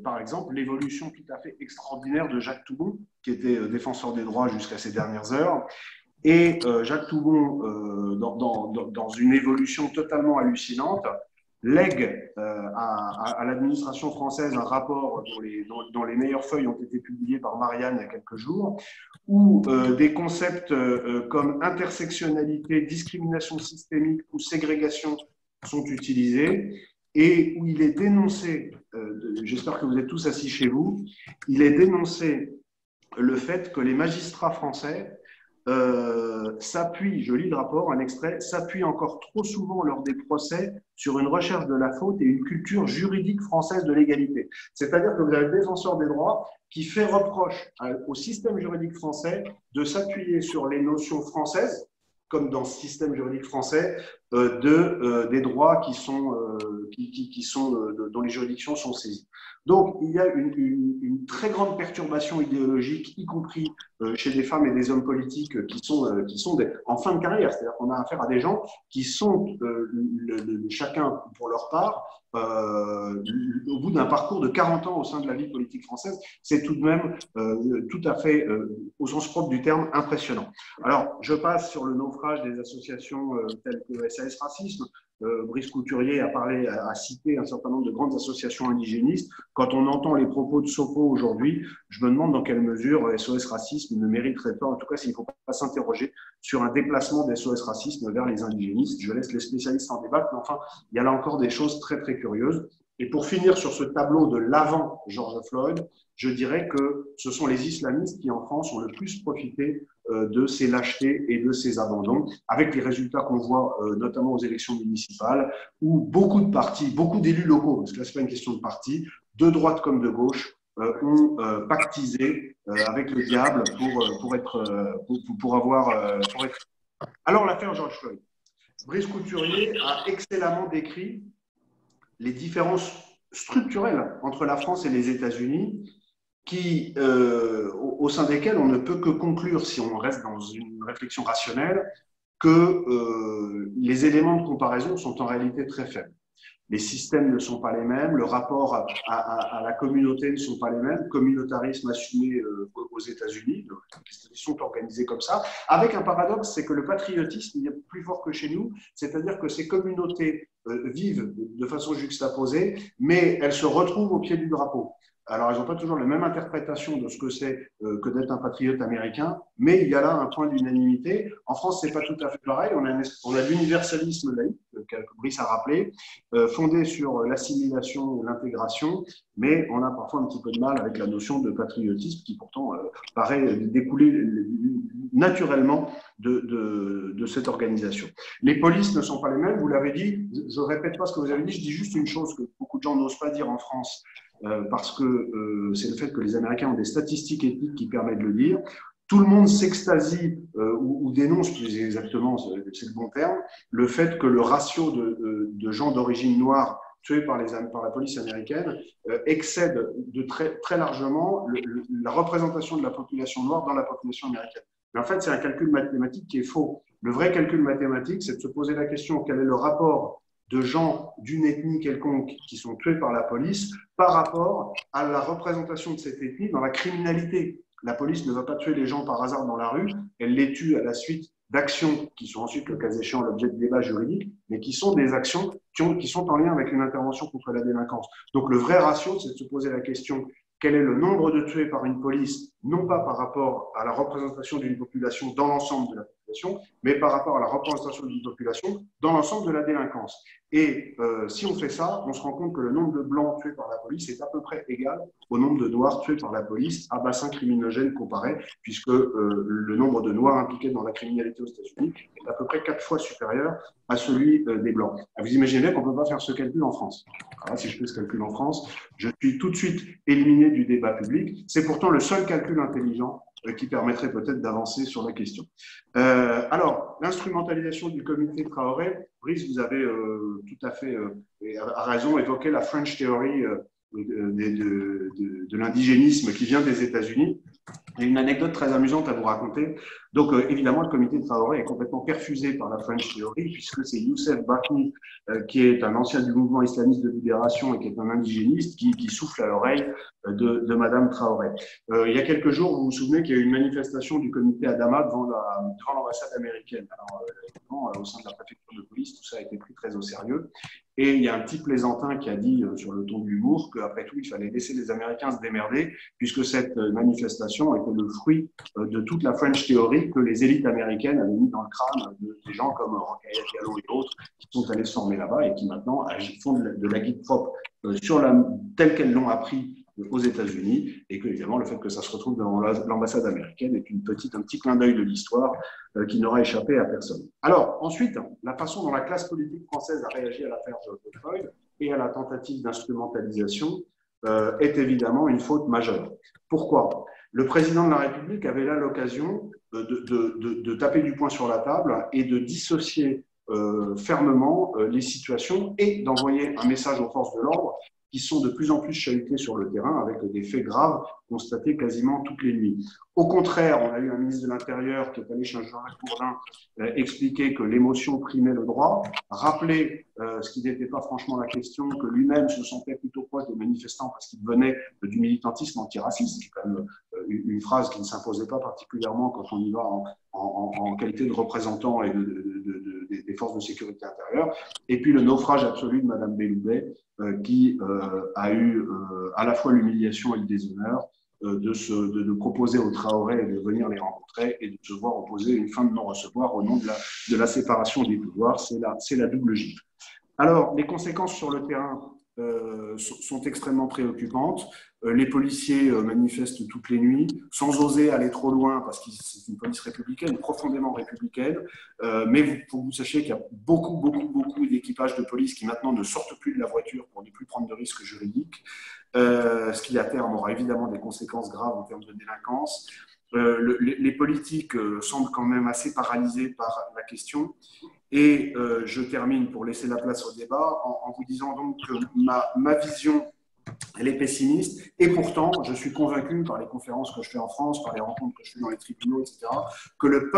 par exemple, l'évolution tout à fait extraordinaire de Jacques Toubon, qui était défenseur des droits jusqu'à ces dernières heures. Et Jacques Toubon, dans une évolution totalement hallucinante, lègue à l'administration française un rapport dont les meilleures feuilles ont été publiées par Marianne il y a quelques jours, où des concepts comme intersectionnalité, discrimination systémique ou ségrégation sont utilisés, et où il est dénoncé, j'espère que vous êtes tous assis chez vous, il est dénoncé le fait que les magistrats français s'appuie, je lis le rapport, un extrait, s'appuie encore trop souvent lors des procès sur une recherche de la faute et une culture juridique française de l'égalité. C'est-à-dire que vous avez le défenseur des droits qui fait reproche au système juridique français de s'appuyer sur les notions françaises, comme dans ce système juridique français, des droits dont les juridictions sont saisies. Donc, il y a une très grande perturbation idéologique, y compris chez des femmes et des hommes politiques qui sont en fin de carrière. C'est-à-dire qu'on a affaire à des gens qui sont, chacun pour leur part, au bout d'un parcours de 40 ans au sein de la vie politique française. C'est tout de même tout à fait, au sens propre du terme, impressionnant. Alors, je passe sur le naufrage des associations telles que SAS Racisme. Brice Couturier a cité un certain nombre de grandes associations indigénistes. Quand on entend les propos de Sopo aujourd'hui, je me demande dans quelle mesure SOS Racisme ne mériterait pas, en tout cas s'il ne faut pas s'interroger sur un déplacement des SOS Racisme vers les indigénistes. Je laisse les spécialistes en débattre, mais enfin, il y a là encore des choses très très curieuses. Et pour finir sur ce tableau de l'avant George Floyd, je dirais que ce sont les islamistes qui en France ont le plus profité de ces lâchetés et de ces abandons, avec les résultats qu'on voit notamment aux élections municipales, où beaucoup de partis, beaucoup d'élus locaux, parce que là, ce n'est pas une question de parti, de droite comme de gauche, ont pactisé avec le diable pour avoir... Alors, l'affaire George Floyd. Brice Couturier a excellemment décrit les différences structurelles entre la France et les États-Unis, au sein desquelles on ne peut que conclure, si on reste dans une réflexion rationnelle, que les éléments de comparaison sont en réalité très faibles. Les systèmes ne sont pas les mêmes, le rapport à la communauté ne sont pas les mêmes, communautarisme assumé aux États-Unis, ils sont organisés comme ça, avec un paradoxe, c'est que le patriotisme est plus fort que chez nous, c'est-à-dire que ces communautés vivent de façon juxtaposée, mais elles se retrouvent au pied du drapeau. Alors, elles n'ont pas toujours la même interprétation de ce que c'est que d'être un patriote américain, mais il y a là un point d'unanimité. En France, ce n'est pas tout à fait pareil. On a l'universalisme laïque, que Brice a rappelé, fondé sur l'assimilation et l'intégration, mais on a parfois un petit peu de mal avec la notion de patriotisme qui pourtant paraît découler naturellement de cette organisation. Les polices ne sont pas les mêmes, vous l'avez dit, je ne répète pas ce que vous avez dit, je dis juste une chose que beaucoup de gens n'osent pas dire en France, parce que c'est le fait que les Américains ont des statistiques ethniques qui permettent de le dire. Tout le monde s'extasie ou dénonce, plus exactement, c'est le bon terme, le fait que le ratio de gens d'origine noire tués par la police américaine excède très largement la représentation de la population noire dans la population américaine. Mais en fait, c'est un calcul mathématique qui est faux. Le vrai calcul mathématique, c'est de se poser la question quel est le rapport de gens d'une ethnie quelconque qui sont tués par la police par rapport à la représentation de cette ethnie dans la criminalité. La police ne va pas tuer les gens par hasard dans la rue, elle les tue à la suite d'actions qui sont ensuite, le cas échéant, l'objet de débats juridiques, mais qui sont des actions qui sont en lien avec une intervention contre la délinquance. Donc le vrai ratio, c'est de se poser la question quel est le nombre de tués par une police, non pas par rapport à la représentation d'une population dans l'ensemble de la population, mais par rapport à la représentation d'une population dans l'ensemble de la délinquance. Et si on fait ça, on se rend compte que le nombre de blancs tués par la police est à peu près égal au nombre de noirs tués par la police à bassin criminogène comparé, puisque le nombre de noirs impliqués dans la criminalité aux États-Unis est à peu près 4 fois supérieur à celui des blancs. Vous imaginez qu'on ne peut pas faire ce calcul en France. Alors là, si je fais ce calcul en France, je suis tout de suite éliminé du débat public. C'est pourtant le seul calcul intelligent qui permettrait peut-être d'avancer sur la question. Alors, l'instrumentalisation du comité Traoré, Brice, vous avez tout à fait, à raison, évoqué la French Theory de l'indigénisme qui vient des États-Unis. J'ai une anecdote très amusante à vous raconter. Donc, évidemment, le comité de Traoré est complètement perfusé par la French Theory, puisque c'est Youssef Bahmi, qui est un ancien du mouvement islamiste de libération et qui est un indigéniste, qui souffle à l'oreille de Madame Traoré. Il y a quelques jours, vous vous souvenez qu'il y a eu une manifestation du comité Adama devant l'ambassade américaine. Alors, évidemment, au sein de la préfecture de police, tout ça a été pris très au sérieux. Et il y a un petit plaisantin qui a dit, sur le ton de l'humour, qu'après tout, il fallait laisser les Américains se démerder, puisque cette manifestation était le fruit de toute la French Theory que les élites américaines avaient mis dans le crâne des gens comme Rokhaya Diallo et d'autres qui sont allés se former là-bas et qui maintenant font de la guide propre telle qu'elles l'ont appris aux États-Unis, et que, évidemment, le fait que ça se retrouve dans l'ambassade américaine est un petit clin d'œil de l'histoire qui n'aura échappé à personne. Alors, ensuite, la façon dont la classe politique française a réagi à l'affaire George Floyd et à la tentative d'instrumentalisation est évidemment une faute majeure. Pourquoi ? Le président de la République avait là l'occasion de taper du poing sur la table et de dissocier fermement les situations et d'envoyer un message aux forces de l'ordre qui sont de plus en plus chahutées sur le terrain avec des faits graves constatés quasiment toutes les nuits. Au contraire, on a eu un ministre de l'Intérieur qui est allé chez Jean-Jacques Bourdin expliquer que l'émotion primait le droit, rappeler ce qui n'était pas franchement la question, que lui-même se sentait plutôt proche des manifestants parce qu'il venait du militantisme antiraciste, qui est quand même une phrase qui ne s'imposait pas particulièrement quand on y va en qualité de représentant et des forces de sécurité intérieure. Et puis le naufrage absolu de Mme Belloubet, qui a eu à la fois l'humiliation et le déshonneur de proposer aux Traoré de venir les rencontrer et de se voir opposer une fin de non-recevoir au nom de la séparation des pouvoirs. C'est la double gifle. Alors, les conséquences sur le terrain sont extrêmement préoccupantes. Les policiers manifestent toutes les nuits, sans oser aller trop loin, parce que c'est une police républicaine, profondément républicaine. Mais il faut que vous sachiez qu'il y a beaucoup d'équipages de police qui maintenant ne sortent plus de la voiture pour ne plus prendre de risques juridiques, ce qui à terme aura évidemment des conséquences graves en termes de délinquance. Les politiques semblent quand même assez paralysés par la question. Et je termine pour laisser la place au débat en vous disant donc que ma vision, elle est pessimiste. Et pourtant, je suis convaincu par les conférences que je fais en France, par les rencontres que je fais dans les tribunaux, etc., que le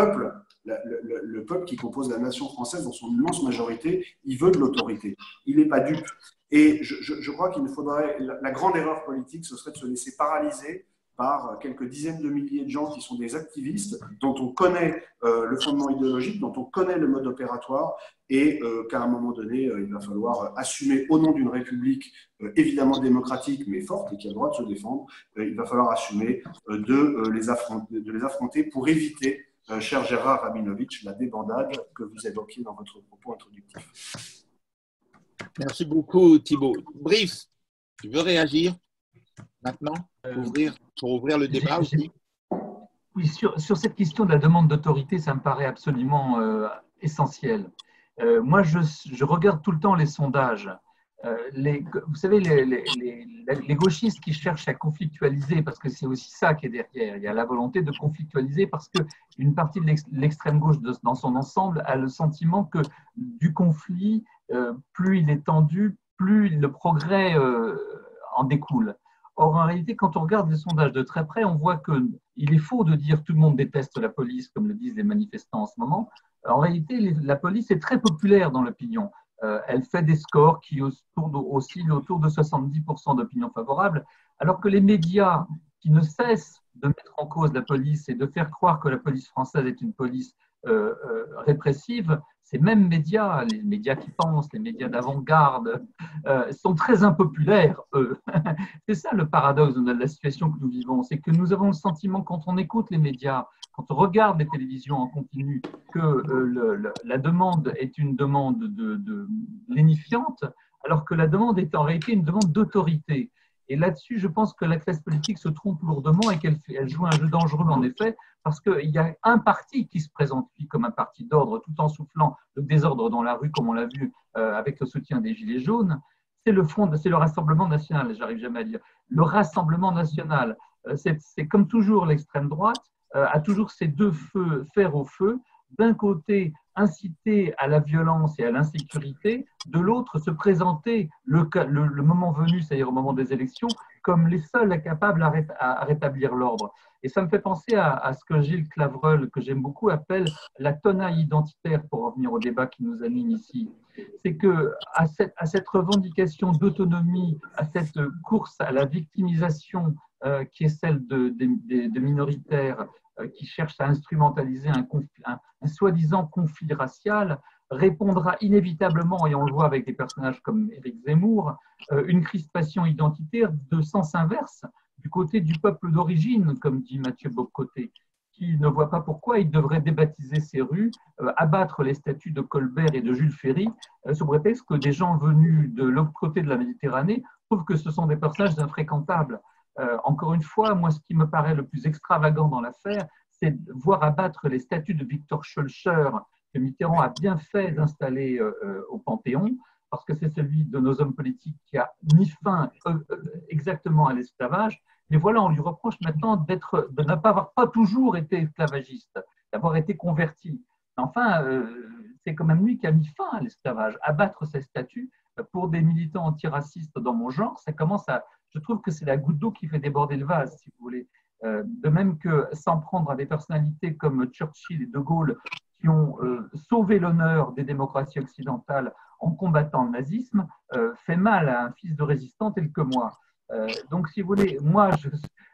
peuple qui compose la nation française, dans son immense majorité, il veut de l'autorité. Il n'est pas dupe. Et je crois qu'il faudrait… La grande erreur politique, ce serait de se laisser paralyser par quelques dizaines de milliers de gens qui sont des activistes, dont on connaît le fondement idéologique, dont on connaît le mode opératoire, et qu'à un moment donné, il va falloir assumer, au nom d'une république évidemment démocratique, mais forte, et qui a le droit de se défendre, il va falloir assumer de les affronter pour éviter, cher Gérard Rabinovitch, la débandade que vous évoquiez dans votre propos introductif. Merci beaucoup, Thibault. Brice, tu veux réagir maintenant pour ouvrir le débat aussi? Oui, sur cette question de la demande d'autorité, ça me paraît absolument essentiel. Moi, je regarde tout le temps les sondages. Vous savez, les gauchistes qui cherchent à conflictualiser, parce que c'est aussi ça qui est derrière, il y a la volonté de conflictualiser parce qu'une partie de l'extrême gauche dans son ensemble a le sentiment que du conflit, plus il est tendu, plus le progrès en découle. Or, en réalité, quand on regarde les sondages de très près, on voit qu'il est faux de dire que tout le monde déteste la police, comme le disent les manifestants en ce moment. En réalité, la police est très populaire dans l'opinion. Elle fait des scores qui oscillent autour de 70% d'opinion favorable, alors que les médias qui ne cessent de mettre en cause la police et de faire croire que la police française est une police répressive, ces mêmes médias, les médias qui pensent, les médias d'avant-garde, sont très impopulaires, eux. C'est ça le paradoxe de la situation que nous vivons, c'est que nous avons le sentiment, quand on écoute les médias, quand on regarde les télévisions en continu, que la demande est une demande lénifiante, alors que la demande est en réalité une demande d'autorité. Et là-dessus, je pense que la classe politique se trompe lourdement et qu'elle joue un jeu dangereux, en effet, parce qu'il y a un parti qui se présente, lui, comme un parti d'ordre, tout en soufflant le désordre dans la rue, comme on l'a vu avec le soutien des Gilets jaunes. C'est le Rassemblement national, j'arrive jamais à dire. Le Rassemblement national, c'est comme toujours l'extrême droite, a toujours ces deux feux, fer au feu. D'un côté, inciter à la violence et à l'insécurité, de l'autre, se présenter le moment venu, c'est-à-dire au moment des élections, comme les seuls capables à rétablir l'ordre. Et ça me fait penser à ce que Gilles Clavreul, que j'aime beaucoup, appelle la tenaille identitaire, pour revenir au débat qui nous anime ici. C'est qu'à cette revendication d'autonomie, à cette course à la victimisation qui est celle de minoritaires qui cherchent à instrumentaliser un soi-disant conflit racial, répondra inévitablement, et on le voit avec des personnages comme Éric Zemmour, une crispation identitaire de sens inverse du côté du peuple d'origine, comme dit Mathieu Bock-Côté, qui ne voit pas pourquoi il devrait débaptiser ces rues, abattre les statues de Colbert et de Jules Ferry, sous prétexte que des gens venus de l'autre côté de la Méditerranée trouvent que ce sont des personnages infréquentables. Encore une fois, moi, ce qui me paraît le plus extravagant dans l'affaire, c'est de voir abattre les statues de Victor Schœlcher, que Mitterrand a bien fait d'installer au Panthéon, parce que c'est celui de nos hommes politiques qui a mis fin exactement à l'esclavage. Mais voilà, on lui reproche maintenant de ne pas toujours été esclavagiste, d'avoir été converti. Enfin, c'est quand même lui qui a mis fin à l'esclavage. Abattre ces statues, pour des militants antiracistes dans mon genre, ça commence à… Je trouve que c'est la goutte d'eau qui fait déborder le vase, si vous voulez. De même que s'en prendre à des personnalités comme Churchill et De Gaulle, qui ont sauvé l'honneur des démocraties occidentales en combattant le nazisme, fait mal à un fils de résistant tel que moi. Donc, si vous voulez,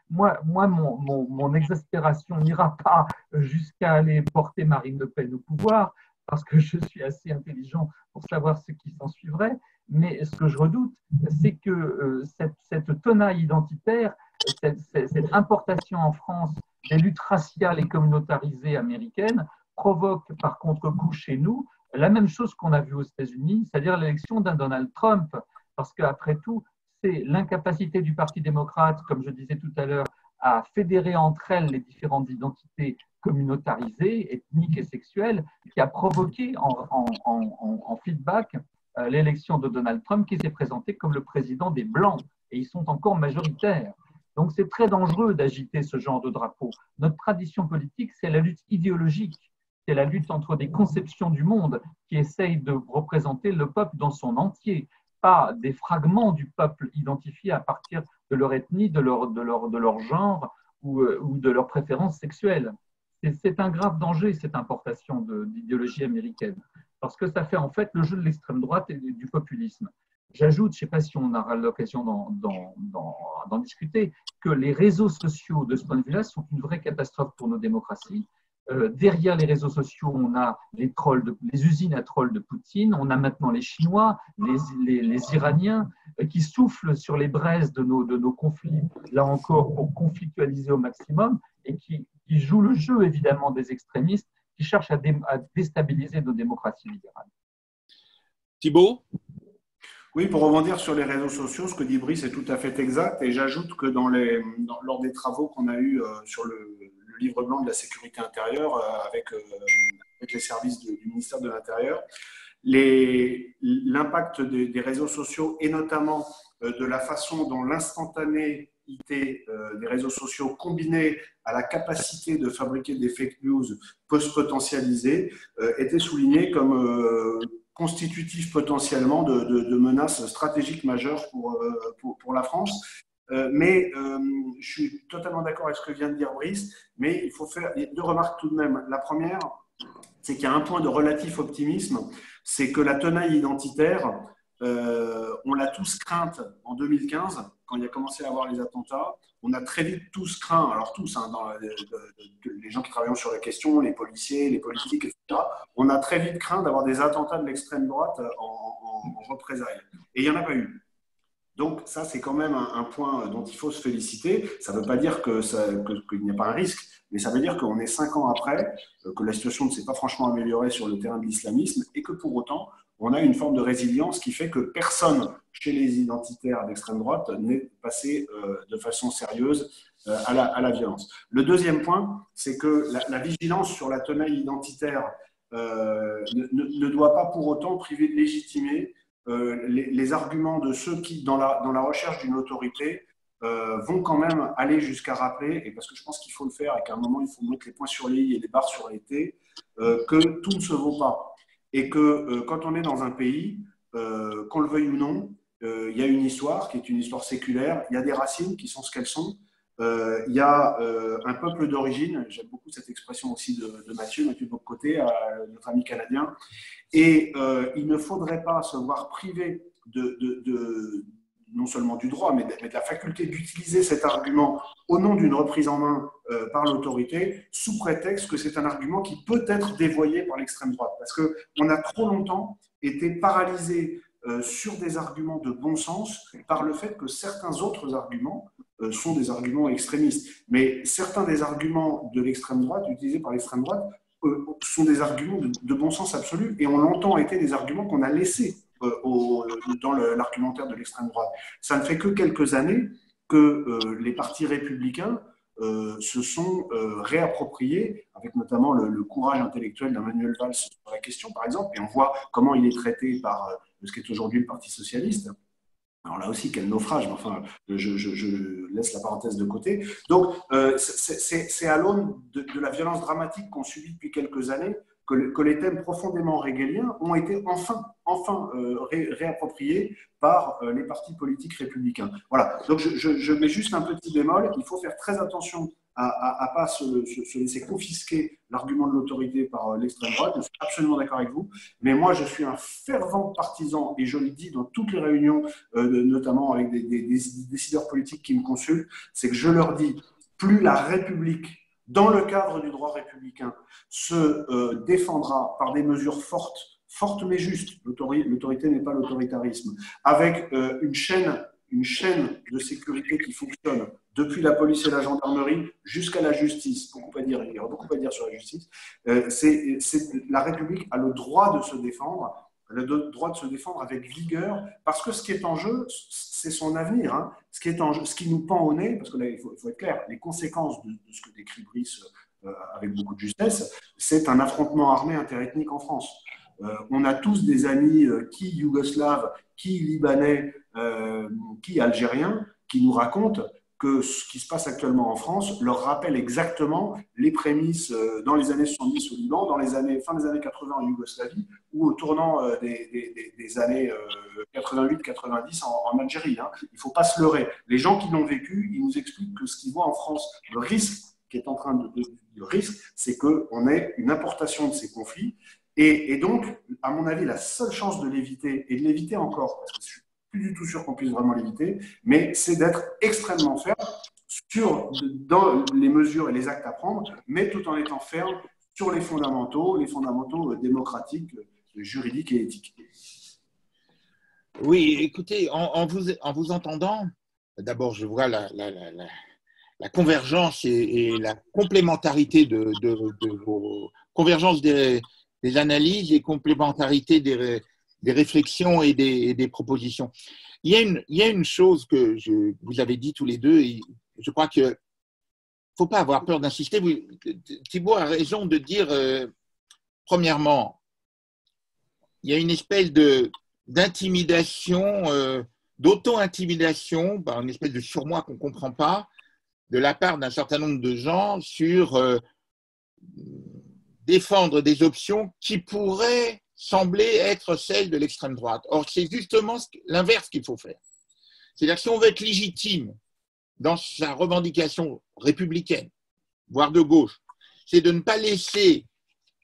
mon exaspération n'ira pas jusqu'à aller porter Marine Le Pen au pouvoir, parce que je suis assez intelligent pour savoir ce qui s'en suivrait. Mais ce que je redoute, c'est que cette tenaille identitaire, cette importation en France des luttes raciales et communautarisées américaines provoque par contre-coup chez nous la même chose qu'on a vu aux États-Unis, c'est-à-dire l'élection d'un Donald Trump. Parce qu'après tout, c'est l'incapacité du Parti démocrate, comme je disais tout à l'heure, à fédérer entre elles les différentes identités communautarisées, ethniques et sexuelles, qui a provoqué en feedback l'élection de Donald Trump, qui s'est présenté comme le président des Blancs, et ils sont encore majoritaires. Donc c'est très dangereux d'agiter ce genre de drapeau. Notre tradition politique, c'est la lutte idéologique, c'est la lutte entre des conceptions du monde qui essayent de représenter le peuple dans son entier, pas des fragments du peuple identifiés à partir de leur ethnie, de leur genre ou de leurs préférences sexuelles. C'est un grave danger, cette importation d'idéologie américaine, parce que ça fait en fait le jeu de l'extrême droite et du populisme. J'ajoute, je ne sais pas si on aura l'occasion d'en discuter, que les réseaux sociaux, de ce point de vue-là, sont une vraie catastrophe pour nos démocraties. Derrière les réseaux sociaux, on a les usines à trolls de Poutine, on a maintenant les Chinois, les Iraniens qui soufflent sur les braises de nos conflits, là encore pour conflictualiser au maximum, et qui jouent le jeu évidemment des extrémistes qui cherchent à déstabiliser nos démocraties libérales. Thibault ? Oui, pour rebondir sur les réseaux sociaux, ce que dit Brice est tout à fait exact. Et j'ajoute que lors des travaux qu'on a eus sur le livre blanc de la sécurité intérieure avec les services du ministère de l'Intérieur, l'impact des réseaux sociaux et notamment de la façon dont l'instantanéité des réseaux sociaux combinée à la capacité de fabriquer des fake news post-potentialisées était souligné comme constitutif potentiellement de menaces stratégiques majeures pour la France. Mais je suis totalement d'accord avec ce que vient de dire Brice, mais il faut faire deux remarques tout de même. La première, c'est qu'il y a un point de relatif optimisme, c'est que la tenaille identitaire, on l'a tous crainte en 2015, quand il a commencé à avoir les attentats. On a très vite tous craint, alors tous, hein, les gens qui travaillent sur la question, les policiers, les politiques, etc. On a très vite craint d'avoir des attentats de l'extrême droite en représailles. Et il n'y en a pas eu. Donc ça, c'est quand même un point dont il faut se féliciter. Ça ne veut pas dire qu'il n'y a pas un risque, mais ça veut dire qu'on est 5 ans après, que la situation ne s'est pas franchement améliorée sur le terrain de l'islamisme et que pour autant, on a une forme de résilience qui fait que personne chez les identitaires d'extrême droite n'est passé de façon sérieuse à la violence. Le deuxième point, c'est que la vigilance sur la tenaille identitaire ne doit pas pour autant priver de légitimer les arguments de ceux qui, dans la recherche d'une autorité, vont quand même aller jusqu'à rappeler, et parce que je pense qu'il faut le faire et qu'à un moment, il faut mettre les points sur les i et les barres sur les t, que tout ne se vaut pas. Et que quand on est dans un pays, qu'on le veuille ou non, il y a une histoire qui est une histoire séculaire, il y a des racines qui sont ce qu'elles sont, il y a un peuple d'origine, j'aime beaucoup cette expression aussi de Mathieu Bocoté, notre ami canadien, et il ne faudrait pas se voir privé non seulement du droit, mais de la faculté d'utiliser cet argument au nom d'une reprise en main par l'autorité, sous prétexte que c'est un argument qui peut être dévoyé par l'extrême droite. Parce qu'on a trop longtemps été paralysé sur des arguments de bon sens par le fait que certains autres arguments sont des arguments extrémistes. Mais certains des arguments de l'extrême droite, utilisés par l'extrême droite, sont des arguments de bon sens absolu et ont longtemps été des arguments qu'on a laissés dans l'argumentaire de l'extrême droite. Ça ne fait que quelques années que les partis républicains se sont réappropriés, avec notamment le courage intellectuel d'Emmanuel Valls sur la question, par exemple, et on voit comment il est traité par ce qui est aujourd'hui le Parti socialiste. Alors là aussi, quel naufrage, mais enfin, je laisse la parenthèse de côté. Donc, c'est à l'aune de la violence dramatique qu'on subit depuis quelques années que les thèmes profondément hegeliens ont été enfin réappropriés par les partis politiques républicains. Voilà, donc je mets juste un petit bémol, il faut faire très attention à ne pas se laisser confisquer l'argument de l'autorité par l'extrême droite. Je suis absolument d'accord avec vous, mais moi je suis un fervent partisan, et je le dis dans toutes les réunions, notamment avec des décideurs politiques qui me consultent, c'est que je leur dis, plus la République, dans le cadre du droit républicain, se défendra par des mesures fortes mais justes, l'autorité n'est pas l'autoritarisme, avec une chaîne de sécurité qui fonctionne depuis la police et la gendarmerie jusqu'à la justice. Il y aura beaucoup à dire sur la justice. La République a le droit de se défendre, avec vigueur, parce que ce qui est en jeu, c'est son avenir. Hein. Ce qui est en jeu, ce qui nous pend au nez, parce que là, il faut être clair, les conséquences de ce que décrit Brice avec beaucoup de justesse, c'est un affrontement armé interethnique en France. On a tous des amis, qui yougoslaves, qui libanais, qui algériens, qui nous racontent que ce qui se passe actuellement en France leur rappelle exactement les prémices dans les années 70 au Liban, fin des années 80 en Yougoslavie ou au tournant des années 88-90 en Algérie. Hein. Il ne faut pas se leurrer. Les gens qui l'ont vécu, ils nous expliquent que ce qu'ils voient en France, le risque qui est en train le risque, c'est qu'on ait une importation de ces conflits. Et donc, à mon avis, la seule chance de l'éviter, et de l'éviter encore, parce que je suis plus du tout sûr qu'on puisse vraiment l'éviter, mais c'est d'être extrêmement ferme dans les mesures et les actes à prendre, mais tout en étant ferme sur les fondamentaux démocratiques, juridiques et éthiques. Oui, écoutez, en vous entendant, d'abord, je vois la convergence et la complémentarité de vos convergences des analyses et complémentarité des réflexions et des propositions. Il y a une chose que vous avez dit tous les deux, et je crois qu'il ne faut pas avoir peur d'insister. Thibault a raison de dire, premièrement, il y a une espèce d'intimidation, d'auto-intimidation, une espèce de surmoi qu'on ne comprend pas, de la part d'un certain nombre de gens sur défendre des options qui pourraient sembler être celles de l'extrême droite. Or, c'est justement l'inverse qu'il faut faire. C'est-à-dire que si on veut être légitime dans sa revendication républicaine, voire de gauche, c'est de ne pas laisser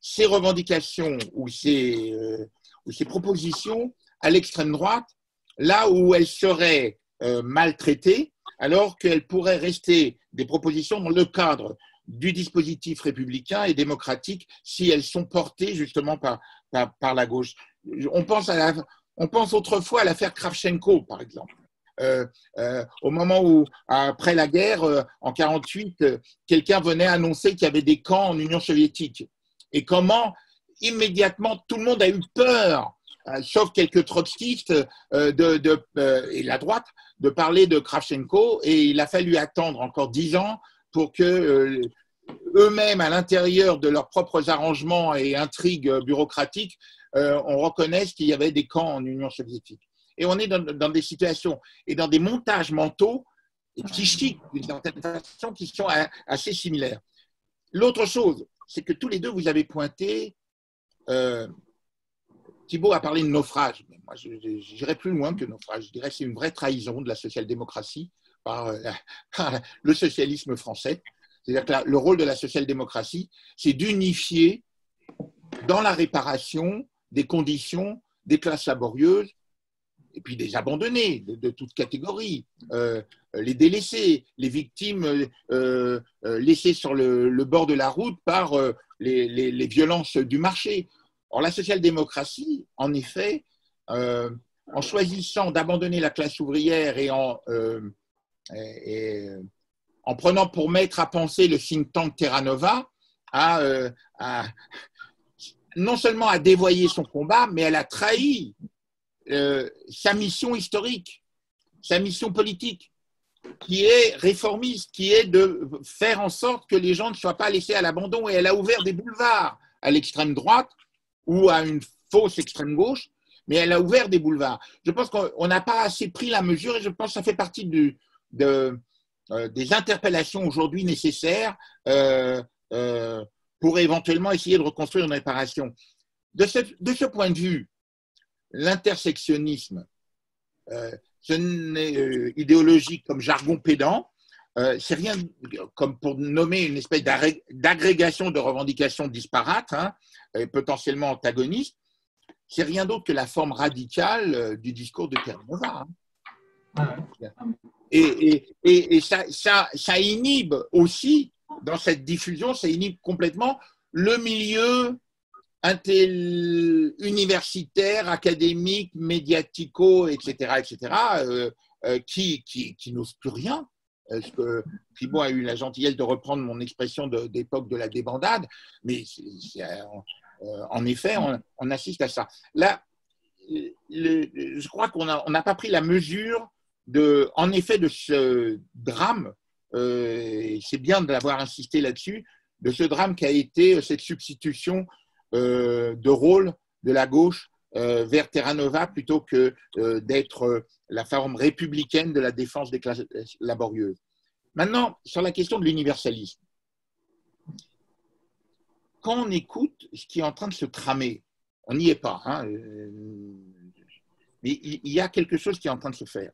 ces revendications ou ces propositions à l'extrême droite, là où elles seraient maltraitées, alors qu'elles pourraient rester des propositions dans le cadre du dispositif républicain et démocratique si elles sont portées justement par la gauche. On pense autrefois à l'affaire Kravchenko, par exemple. Au moment où, après la guerre, en 1948, quelqu'un venait annoncer qu'il y avait des camps en Union soviétique. Et comment, immédiatement, tout le monde a eu peur, sauf quelques trotskistes et la droite, de parler de Kravchenko. Et il a fallu attendre encore 10 ans pour que eux-mêmes, à l'intérieur de leurs propres arrangements et intrigues bureaucratiques, on reconnaisse qu'il y avait des camps en Union soviétique. Et on est dans des situations et dans des montages mentaux et psychiques, d'une certaine façon, qui sont assez similaires. L'autre chose, c'est que tous les deux, vous avez pointé, Thibault a parlé de naufrage. Mais moi, j'irais plus loin que naufrage. Je dirais que c'est une vraie trahison de la social-démocratie par le socialisme français. C'est-à-dire que le rôle de la social-démocratie, c'est d'unifier dans la réparation des conditions des classes laborieuses et puis des abandonnés de toute catégorie, les délaissés, les victimes laissées sur le bord de la route par les violences du marché. Or, la social-démocratie, en effet, en choisissant d'abandonner la classe ouvrière et en prenant pour maître à penser le think tank Terra Nova, non seulement a dévoyé son combat, mais elle a trahi sa mission historique, sa mission politique. qui est réformiste, qui est de faire en sorte que les gens ne soient pas laissés à l'abandon. Et elle a ouvert des boulevards à l'extrême droite ou à une fausse extrême gauche, mais elle a ouvert des boulevards. Je pense qu'on n'a pas assez pris la mesure et je pense que ça fait partie des interpellations aujourd'hui nécessaires pour éventuellement essayer de reconstruire une réparation. De ce point de vue, l'intersectionnisme, ce n'est idéologique comme jargon pédant, c'est rien comme pour nommer une espèce d'agrégation de revendications disparates, hein, potentiellement antagonistes, c'est rien d'autre que la forme radicale du discours de Terranova. Hein. Et ça inhibe aussi, dans cette diffusion, ça inhibe complètement le milieu universitaire, académique, médiatico, etc., qui n'ose plus rien. Thibault a eu la gentillesse de reprendre mon expression d'époque de la débandade, mais en effet, on assiste à ça. Là, je crois qu'on n'a pas pris la mesure en effet de ce drame, c'est bien d'avoir insisté là-dessus, de ce drame qui a été cette substitution de rôle de la gauche vers Terranova plutôt que d'être la forme républicaine de la défense des classes laborieuses. Maintenant, sur la question de l'universalisme, quand on écoute ce qui est en train de se tramer, on n'y est pas, hein, mais il y a quelque chose qui est en train de se faire.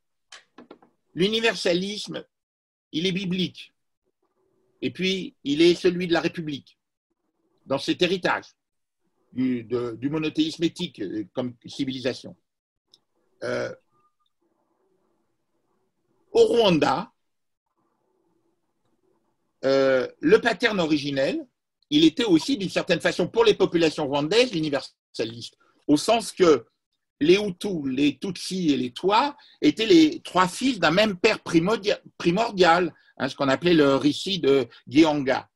L'universalisme, il est biblique, et puis il est celui de la République, dans cet héritage du monothéisme éthique comme civilisation. Au Rwanda, le pattern originel, il était aussi d'une certaine façon pour les populations rwandaises l'universaliste, au sens que les Hutus, les Tutsis et les Twa étaient les trois fils d'un même père primordial, hein, ce qu'on appelait le récit de Gihanga.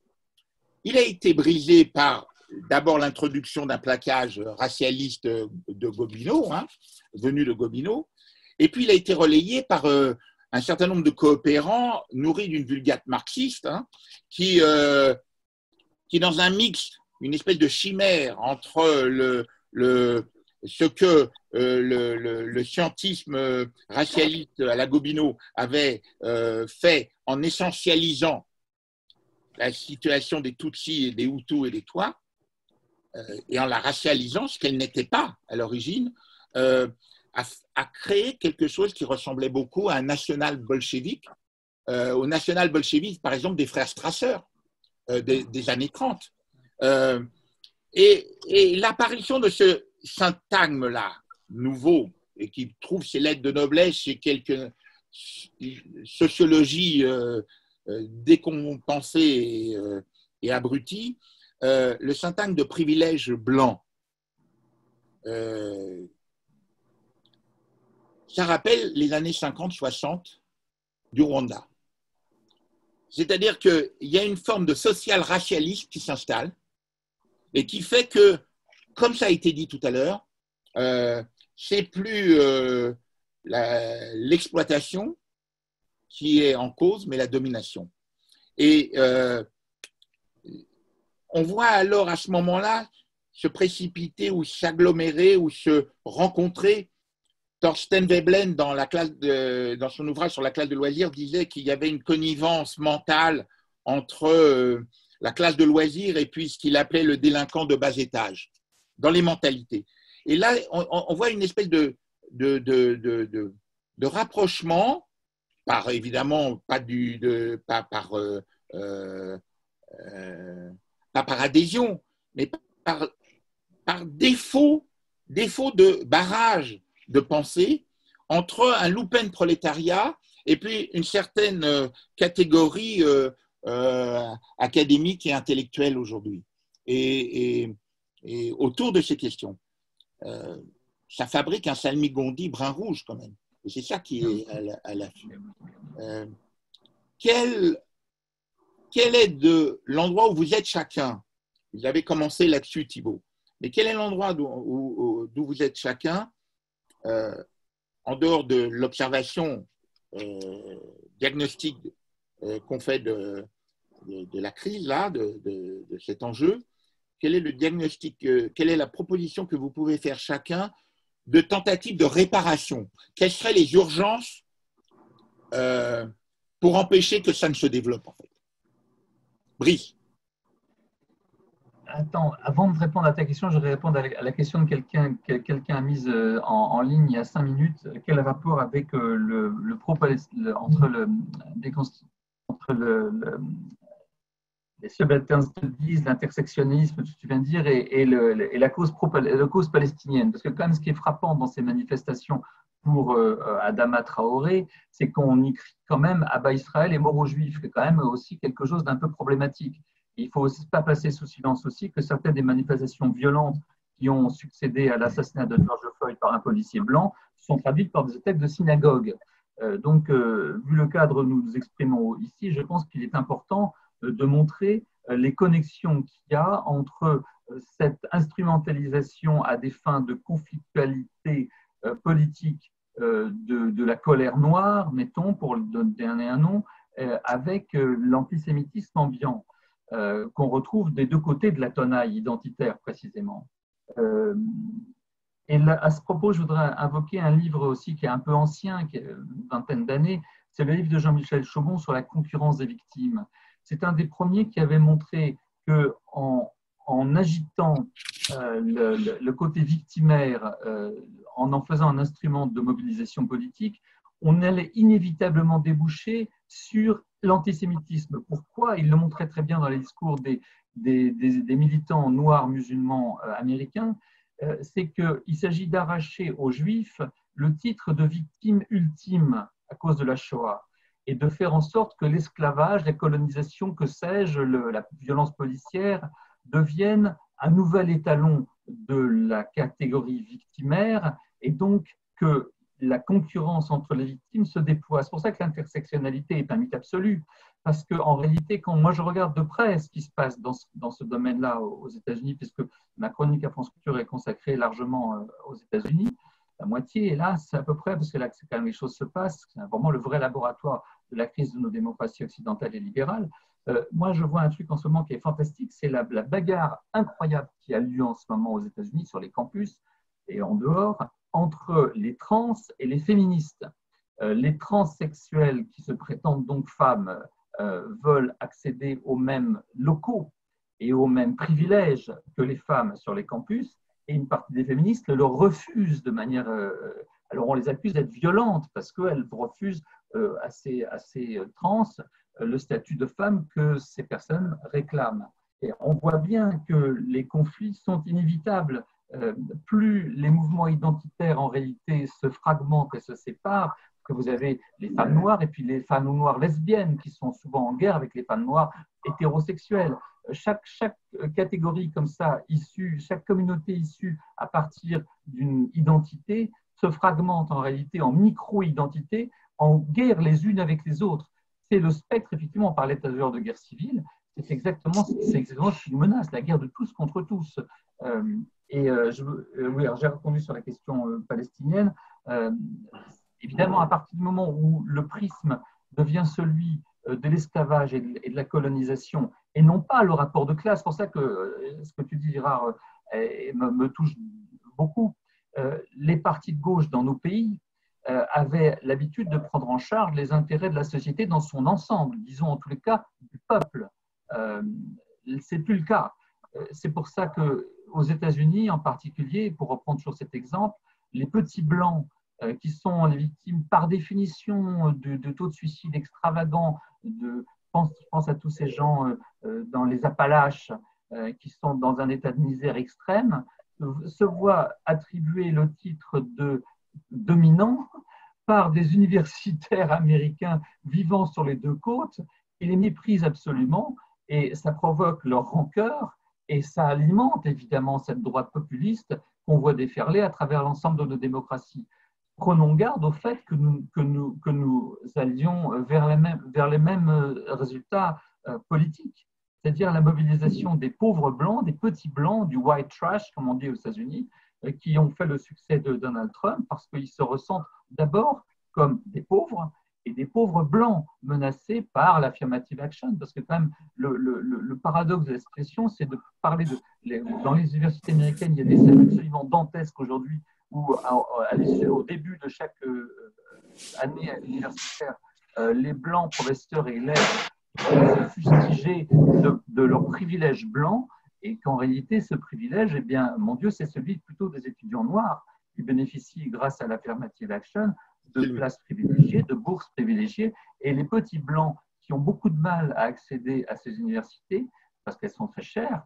Il a été brisé par d'abord l'introduction d'un plaquage racialiste de Gobineau, hein, venu de Gobineau, et puis il a été relayé par un certain nombre de coopérants nourris d'une vulgate marxiste, hein, qui dans un mix, une espèce de chimère entre ce que le scientisme racialiste à la Gobineau avait fait en essentialisant la situation des Tutsis et des Hutus et des Twa, et en la racialisant, ce qu'elle n'était pas à l'origine, a créé quelque chose qui ressemblait beaucoup à un national-bolchevique, au national-bolchevique, par exemple, des frères Strasser des années 30. Et l'apparition de ce syntagme-là, nouveau, et qui trouve ses lettres de noblesse chez quelques sociologies décompensées et abruties, le syntagme de privilège blanc. Ça rappelle les années 50-60 du Rwanda. C'est-à-dire qu'il y a une forme de social-racialisme qui s'installe et qui fait que, comme ça a été dit tout à l'heure, c'est plus l'exploitation qui est en cause, mais la domination. Et on voit alors à ce moment-là se précipiter ou s'agglomérer ou se rencontrer. Thorsten Veblen, dans son ouvrage sur la classe de loisirs, disait qu'il y avait une connivence mentale entre la classe de loisirs et puis ce qu'il appelait le délinquant de bas étage, dans les mentalités. Et là, on voit une espèce de rapprochement, par évidemment pas par adhésion, mais par défaut de barrage de pensée entre un loupen prolétariat et puis une certaine catégorie académique et intellectuelle aujourd'hui. Et autour de ces questions, ça fabrique un salmigondi brun-rouge quand même. Et c'est ça qui est à l'affût. Quel est de l'endroit où vous êtes chacun? Vous avez commencé là-dessus, Thibault. Mais quel est l'endroit d'où vous êtes chacun, en dehors de l'observation diagnostic qu'on fait de la crise, là, de cet enjeu, quel est le diagnostic, quelle est la proposition que vous pouvez faire chacun de tentative de réparation? Quelles seraient les urgences pour empêcher que ça ne se développe, en fait? Brice. Attends, avant de répondre à ta question, je vais répondre à la question de quelqu'un que quelqu'un a mise en ligne il y a 5 minutes. Quel rapport avec le entre les subaltern studies, l'intersectionnalisme, tu viens de dire, et la cause palestinienne? Parce que quand même, ce qui est frappant dans ces manifestations pour Adama Traoré, c'est qu'on y crie quand même à bas Israël et mort aux Juifs, c'est quand même aussi quelque chose d'un peu problématique. Il ne faut aussi pas passer sous silence aussi que certaines des manifestations violentes qui ont succédé à l'assassinat de George Floyd par un policier blanc sont traduites par des attaques de synagogues. Donc, vu le cadre que nous exprimons ici, je pense qu'il est important de montrer les connexions qu'il y a entre cette instrumentalisation à des fins de conflictualité politique de la colère noire, mettons, pour donner un nom, avec l'antisémitisme ambiant. Qu'on retrouve des deux côtés de la tenaille identitaire, précisément. Et là, à ce propos, je voudrais invoquer un livre aussi qui est un peu ancien, qui a une vingtaine d'années. C'est le livre de Jean-Michel Chaumont sur la concurrence des victimes. C'est un des premiers qui avait montré qu'en agitant le côté victimaire, en faisant un instrument de mobilisation politique, on allait inévitablement déboucher sur l'antisémitisme. Pourquoi? Il le montrait très bien dans les discours des militants noirs musulmans américains. C'est qu'il s'agit d'arracher aux Juifs le titre de victime ultime à cause de la Shoah et de faire en sorte que l'esclavage, la colonisation, que sais-je, la violence policière deviennent un nouvel étalon de la catégorie victimaire et donc que la concurrence entre les victimes se déploie. C'est pour ça que l'intersectionnalité est un mythe absolu, parce qu'en réalité, quand moi je regarde de près ce qui se passe dans ce domaine-là aux États-Unis, puisque ma chronique à France Culture est consacrée largement aux États-Unis, la moitié, et là, c'est à peu près, parce que là, c'est quand même les choses se passent, c'est vraiment le vrai laboratoire de la crise de nos démocraties occidentales et libérales. Moi, je vois un truc en ce moment qui est fantastique, c'est la bagarre incroyable qui a lieu en ce moment aux États-Unis sur les campus et en dehors, entre les trans et les féministes. Les transsexuels qui se prétendent donc femmes veulent accéder aux mêmes locaux et aux mêmes privilèges que les femmes sur les campus, et une partie des féministes le refusent de manière… alors on les accuse d'être violentes parce qu'elles refusent à ces trans le statut de femme que ces personnes réclament. Et on voit bien que les conflits sont inévitables. Plus les mouvements identitaires en réalité se fragmentent et se séparent, que vous avez les femmes noires et puis les femmes noires lesbiennes qui sont souvent en guerre avec les femmes noires hétérosexuelles. Chaque catégorie comme ça, chaque communauté issue à partir d'une identité se fragmente en réalité en micro-identités, en guerre les unes avec les autres. C'est le spectre, effectivement, on parlait tout à l'heure de guerre civile, c'est exactement ce qui nous menace, la guerre de tous contre tous. Oui, alors j'ai répondu sur la question palestinienne. Évidemment, à partir du moment où le prisme devient celui de l'esclavage et de la colonisation, et non pas le rapport de classe, c'est pour ça que ce que tu dis, Gérard, me touche beaucoup. Les partis de gauche dans nos pays avaient l'habitude de prendre en charge les intérêts de la société dans son ensemble, disons en tous les cas du peuple. C'est plus le cas. C'est pour ça qu'aux États-Unis, en particulier, pour reprendre sur cet exemple, les petits blancs qui sont les victimes par définition de taux de suicide extravagants, je pense à tous ces gens dans les Appalaches qui sont dans un état de misère extrême, se voient attribuer le titre de dominant par des universitaires américains vivant sur les deux côtes qui les méprisent absolument, et ça provoque leur rancœur et ça alimente évidemment cette droite populiste qu'on voit déferler à travers l'ensemble de nos démocraties. Prenons garde au fait que nous allions vers les mêmes résultats politiques, c'est-à-dire la mobilisation des pauvres blancs, des petits blancs, du white trash, comme on dit aux États-Unis, qui ont fait le succès de Donald Trump parce qu'ils se ressentent d'abord comme des pauvres et des pauvres blancs menacés par l'affirmative action. Parce que quand même, le paradoxe de la situation, c'est de parler dans les universités américaines, il y a des scènes absolument dantesques aujourd'hui où au début de chaque année universitaire, les blancs professeurs et élèves se fustiger de leurs privilèges blancs, et qu'en réalité, ce privilège, eh bien, mon Dieu, c'est celui plutôt des étudiants noirs qui bénéficient, grâce à l'affirmative action, de places privilégiées, de bourses privilégiées, et les petits blancs qui ont beaucoup de mal à accéder à ces universités, parce qu'elles sont très chères,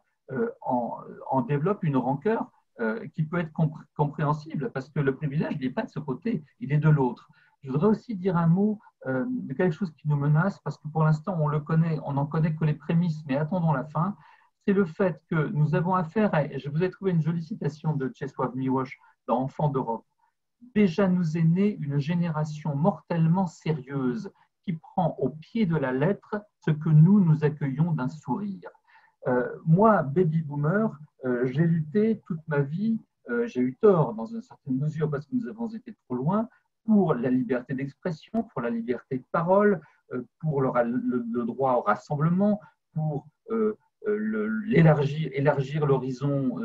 en développent une rancœur qui peut être compréhensible, parce que le privilège, il n'est pas de ce côté, il est de l'autre. Je voudrais aussi dire un mot de quelque chose qui nous menace, parce que pour l'instant, on n'en connaît que les prémices, mais attendons la fin. C'est le fait que nous avons affaire à… Je vous ai trouvé une jolie citation de Czesław Miłosz dans Enfants d'Europe. Déjà nous est née une génération mortellement sérieuse qui prend au pied de la lettre ce que nous accueillons d'un sourire. Moi, baby boomer, j'ai lutté toute ma vie, j'ai eu tort dans une certaine mesure parce que nous avons été trop loin, pour la liberté d'expression, pour la liberté de parole, pour le droit au rassemblement, pour élargir l'horizon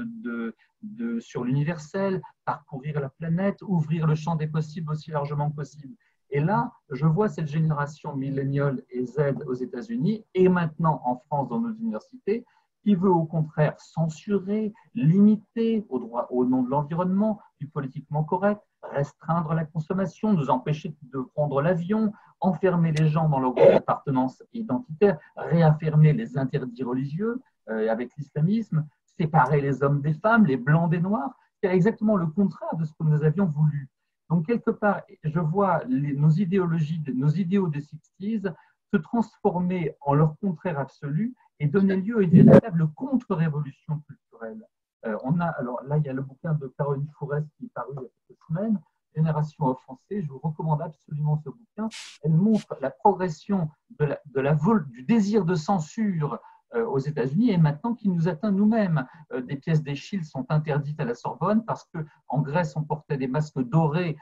sur l'universel, parcourir la planète, ouvrir le champ des possibles aussi largement que possible. Et là, je vois cette génération milléniale et Z aux États-Unis et maintenant en France dans nos universités qui veut au contraire censurer, limiter au nom de l'environnement, du politiquement correct, restreindre la consommation, nous empêcher de prendre l'avion, enfermer les gens dans leur appartenance identitaire, réaffirmer les interdits religieux avec l'islamisme, séparer les hommes des femmes, les blancs des noirs. C'est exactement le contraire de ce que nous avions voulu. Donc, quelque part, je vois nos idéologies, nos idéaux des 60s se transformer en leur contraire absolu et donner lieu à une véritable contre-révolution culturelle. Alors là, il y a le bouquin de Caroline Fourest qui est paru il y a quelques semaines, Génération offensée. Je vous recommande absolument ce bouquin. Elle montre la progression du désir de censure aux États-Unis et maintenant qui nous atteint nous-mêmes. Des pièces d'Eschyle sont interdites à la Sorbonne parce qu'en Grèce, on portait des masques dorés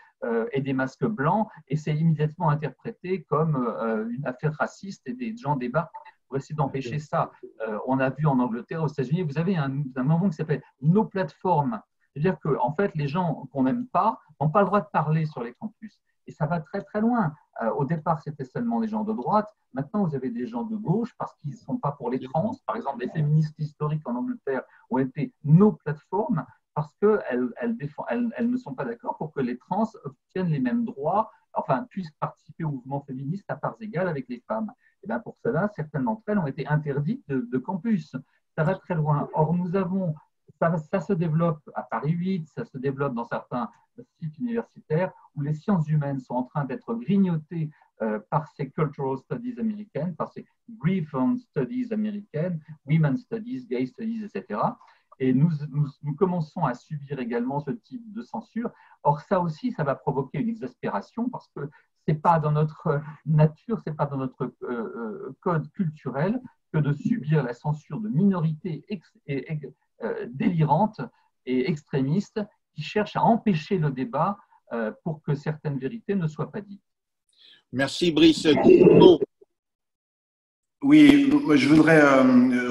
et des masques blancs et c'est immédiatement interprété comme une affaire raciste et des gens débarquent pour essayer d'empêcher ça. On a vu en Angleterre, aux États-Unis, vous avez un mouvement qui s'appelle No Platform. C'est-à-dire qu'en fait, les gens qu'on n'aime pas n'ont pas le droit de parler sur les campus. Et ça va très, très loin. Au départ, c'était seulement des gens de droite. Maintenant, vous avez des gens de gauche parce qu'ils ne sont pas pour les trans. Par exemple, les féministes historiques en Angleterre ont été no platform parce qu'elles ne sont pas d'accord pour que les trans obtiennent les mêmes droits, enfin, puissent participer au mouvement féministe à parts égales avec les femmes. Et bien pour cela, certaines d'entre elles ont été interdites de campus. Ça va très loin. Or, ça se développe à Paris 8, ça se développe dans certains sites universitaires où les sciences humaines sont en train d'être grignotées par ces cultural studies américaines, par ces grievance studies américaines, women's studies, gay studies, etc. Et nous commençons à subir également ce type de censure. Or, ça aussi, ça va provoquer une exaspération parce que ce n'est pas dans notre nature, ce n'est pas dans notre code culturel que de subir la censure de minorités délirantes et extrémistes qui cherchent à empêcher le débat pour que certaines vérités ne soient pas dites. Merci Brice. Oui, je voudrais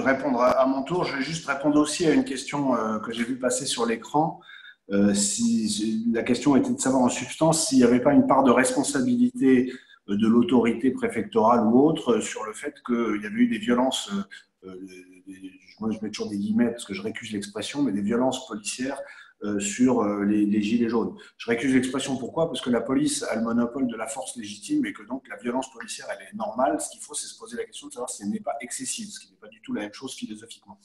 répondre à mon tour. Je vais juste répondre aussi à une question que j'ai vue passer sur l'écran. La question était de savoir en substance s'il n'y avait pas une part de responsabilité de l'autorité préfectorale ou autre sur le fait qu'il y avait eu des violences, moi je mets toujours des guillemets parce que je récuse l'expression, mais des violences policières sur les gilets jaunes. Je récuse l'expression pourquoi? Parce que la police a le monopole de la force légitime et que donc la violence policière elle est normale. Ce qu'il faut, c'est se poser la question de savoir si elle n'est pas excessive, ce qui n'est pas du tout la même chose philosophiquement.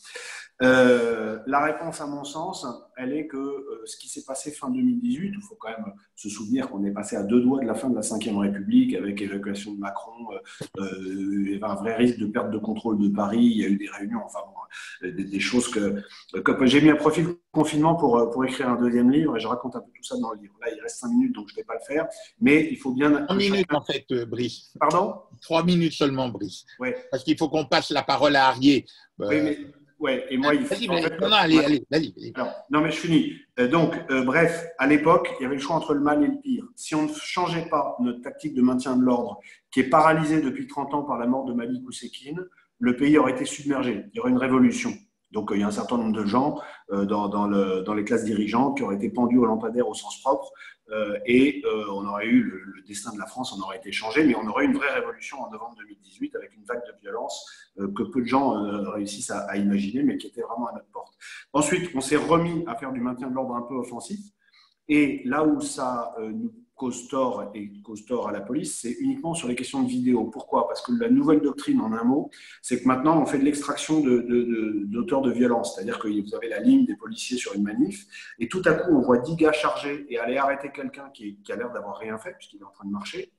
La réponse à mon sens, elle est que ce qui s'est passé fin 2018, il faut quand même se souvenir qu'on est passé à 2 doigts de la fin de la Ve République avec l'évacuation de Macron, il y avait un vrai risque de perte de contrôle de Paris, il y a eu des réunions, enfin bon, des choses que j'ai mis à profit le confinement pour écrire un 2e livre et je raconte un peu tout ça dans le livre. Là, il reste 5 minutes, donc je ne vais pas le faire, mais il faut bien… 3 minutes en fait, Brice. Pardon? 3 minutes seulement, Brice. Oui. Parce qu'il faut qu'on passe la parole à Arié. Oui, Ouais, et moi, Vas-y, en fait, non, allez, vas-y. alors, non, mais je finis. Bref, à l'époque, il y avait le choix entre le mal et le pire. Si on ne changeait pas notre tactique de maintien de l'ordre, qui est paralysée depuis 30 ans par la mort de Malik Oussekine, le pays aurait été submergé. Il y aurait une révolution. Donc, il y a un certain nombre de gens dans les classes dirigeantes qui auraient été pendus au lampadaire au sens propre. On aurait eu le destin de la France, on aurait été changé, mais on aurait eu une vraie révolution en novembre 2018 avec une vague de violence que peu de gens réussissent à imaginer, mais qui était vraiment à notre porte. Ensuite, on s'est remis à faire du maintien de l'ordre un peu offensif. Et là où ça nous cause tort et cause tort à la police, c'est uniquement sur les questions de vidéo. Pourquoi? Parce que la nouvelle doctrine, en un mot, c'est que maintenant, on fait de l'extraction d'auteurs de violence. C'est-à-dire que vous avez la ligne des policiers sur une manif, et tout à coup, on voit 10 gars chargés et aller arrêter quelqu'un qui a l'air d'avoir rien fait, puisqu'il est en train de marcher.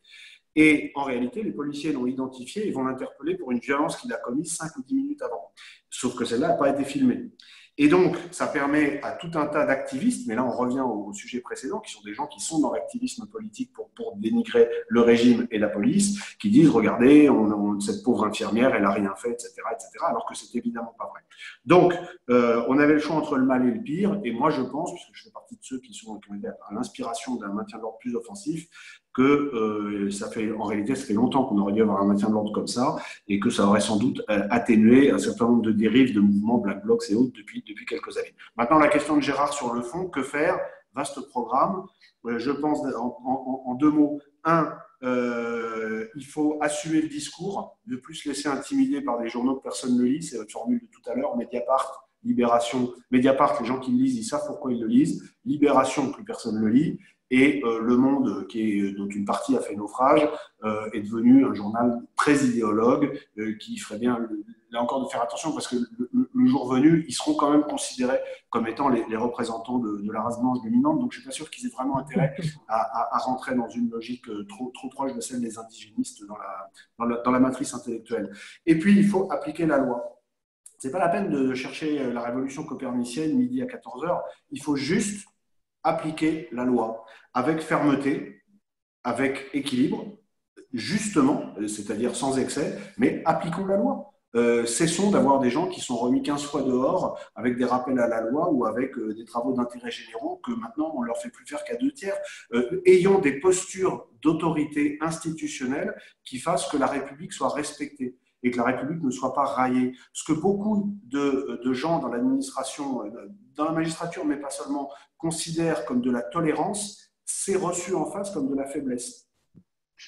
Et en réalité, les policiers l'ont identifié et vont l'interpeller pour une violence qu'il a commise 5 ou 10 minutes avant. Sauf que celle-là n'a pas été filmée. Et donc, ça permet à tout un tas d'activistes, mais là on revient au sujet précédent, qui sont des gens qui sont dans l'activisme politique pour dénigrer le régime et la police, qui disent, regardez, cette pauvre infirmière, elle n'a rien fait, etc., alors que c'est évidemment pas vrai. Donc, on avait le choix entre le mal et le pire, et moi je pense, puisque je fais partie de ceux qui sont à l'inspiration d'un maintien de l'ordre plus offensif, que en réalité, ça fait longtemps qu'on aurait dû avoir un maintien de l'ordre comme ça, et que ça aurait sans doute atténué un certain nombre de dérives de mouvements Black Blocs et autres depuis quelques années. Maintenant, la question de Gérard sur le fond, que faire? Vaste programme. Je pense en deux mots. Il faut assumer le discours, ne plus se laisser intimider par des journaux que personne ne lit, c'est votre formule de tout à l'heure, Mediapart, Libération. Mediapart, les gens qui le lisent, ils savent pourquoi ils le lisent. Libération, plus personne ne le lit. Et Le Monde, dont une partie a fait naufrage, est devenu un journal très idéologue qui ferait bien, là encore, de faire attention parce que le jour venu, ils seront quand même considérés comme étant les représentants de la race blanche dominante. Donc, je ne suis pas sûr qu'ils aient vraiment intérêt à rentrer dans une logique trop proche de celle des indigénistes dans la matrice intellectuelle. Et puis, il faut appliquer la loi. Ce n'est pas la peine de chercher la révolution copernicienne midi à 14h. Il faut juste appliquer la loi avec fermeté, avec équilibre, justement, c'est-à-dire sans excès, mais appliquons la loi. Cessons d'avoir des gens qui sont remis 15 fois dehors avec des rappels à la loi ou avec des travaux d'intérêt généraux que maintenant on ne leur fait plus faire qu'à 2/3. Ayons des postures d'autorité institutionnelle qui fassent que la République soit respectée et que la République ne soit pas raillée. Ce que beaucoup de gens dans l'administration, dans la magistrature, mais pas seulement, considèrent comme de la tolérance, c'est reçu en face comme de la faiblesse.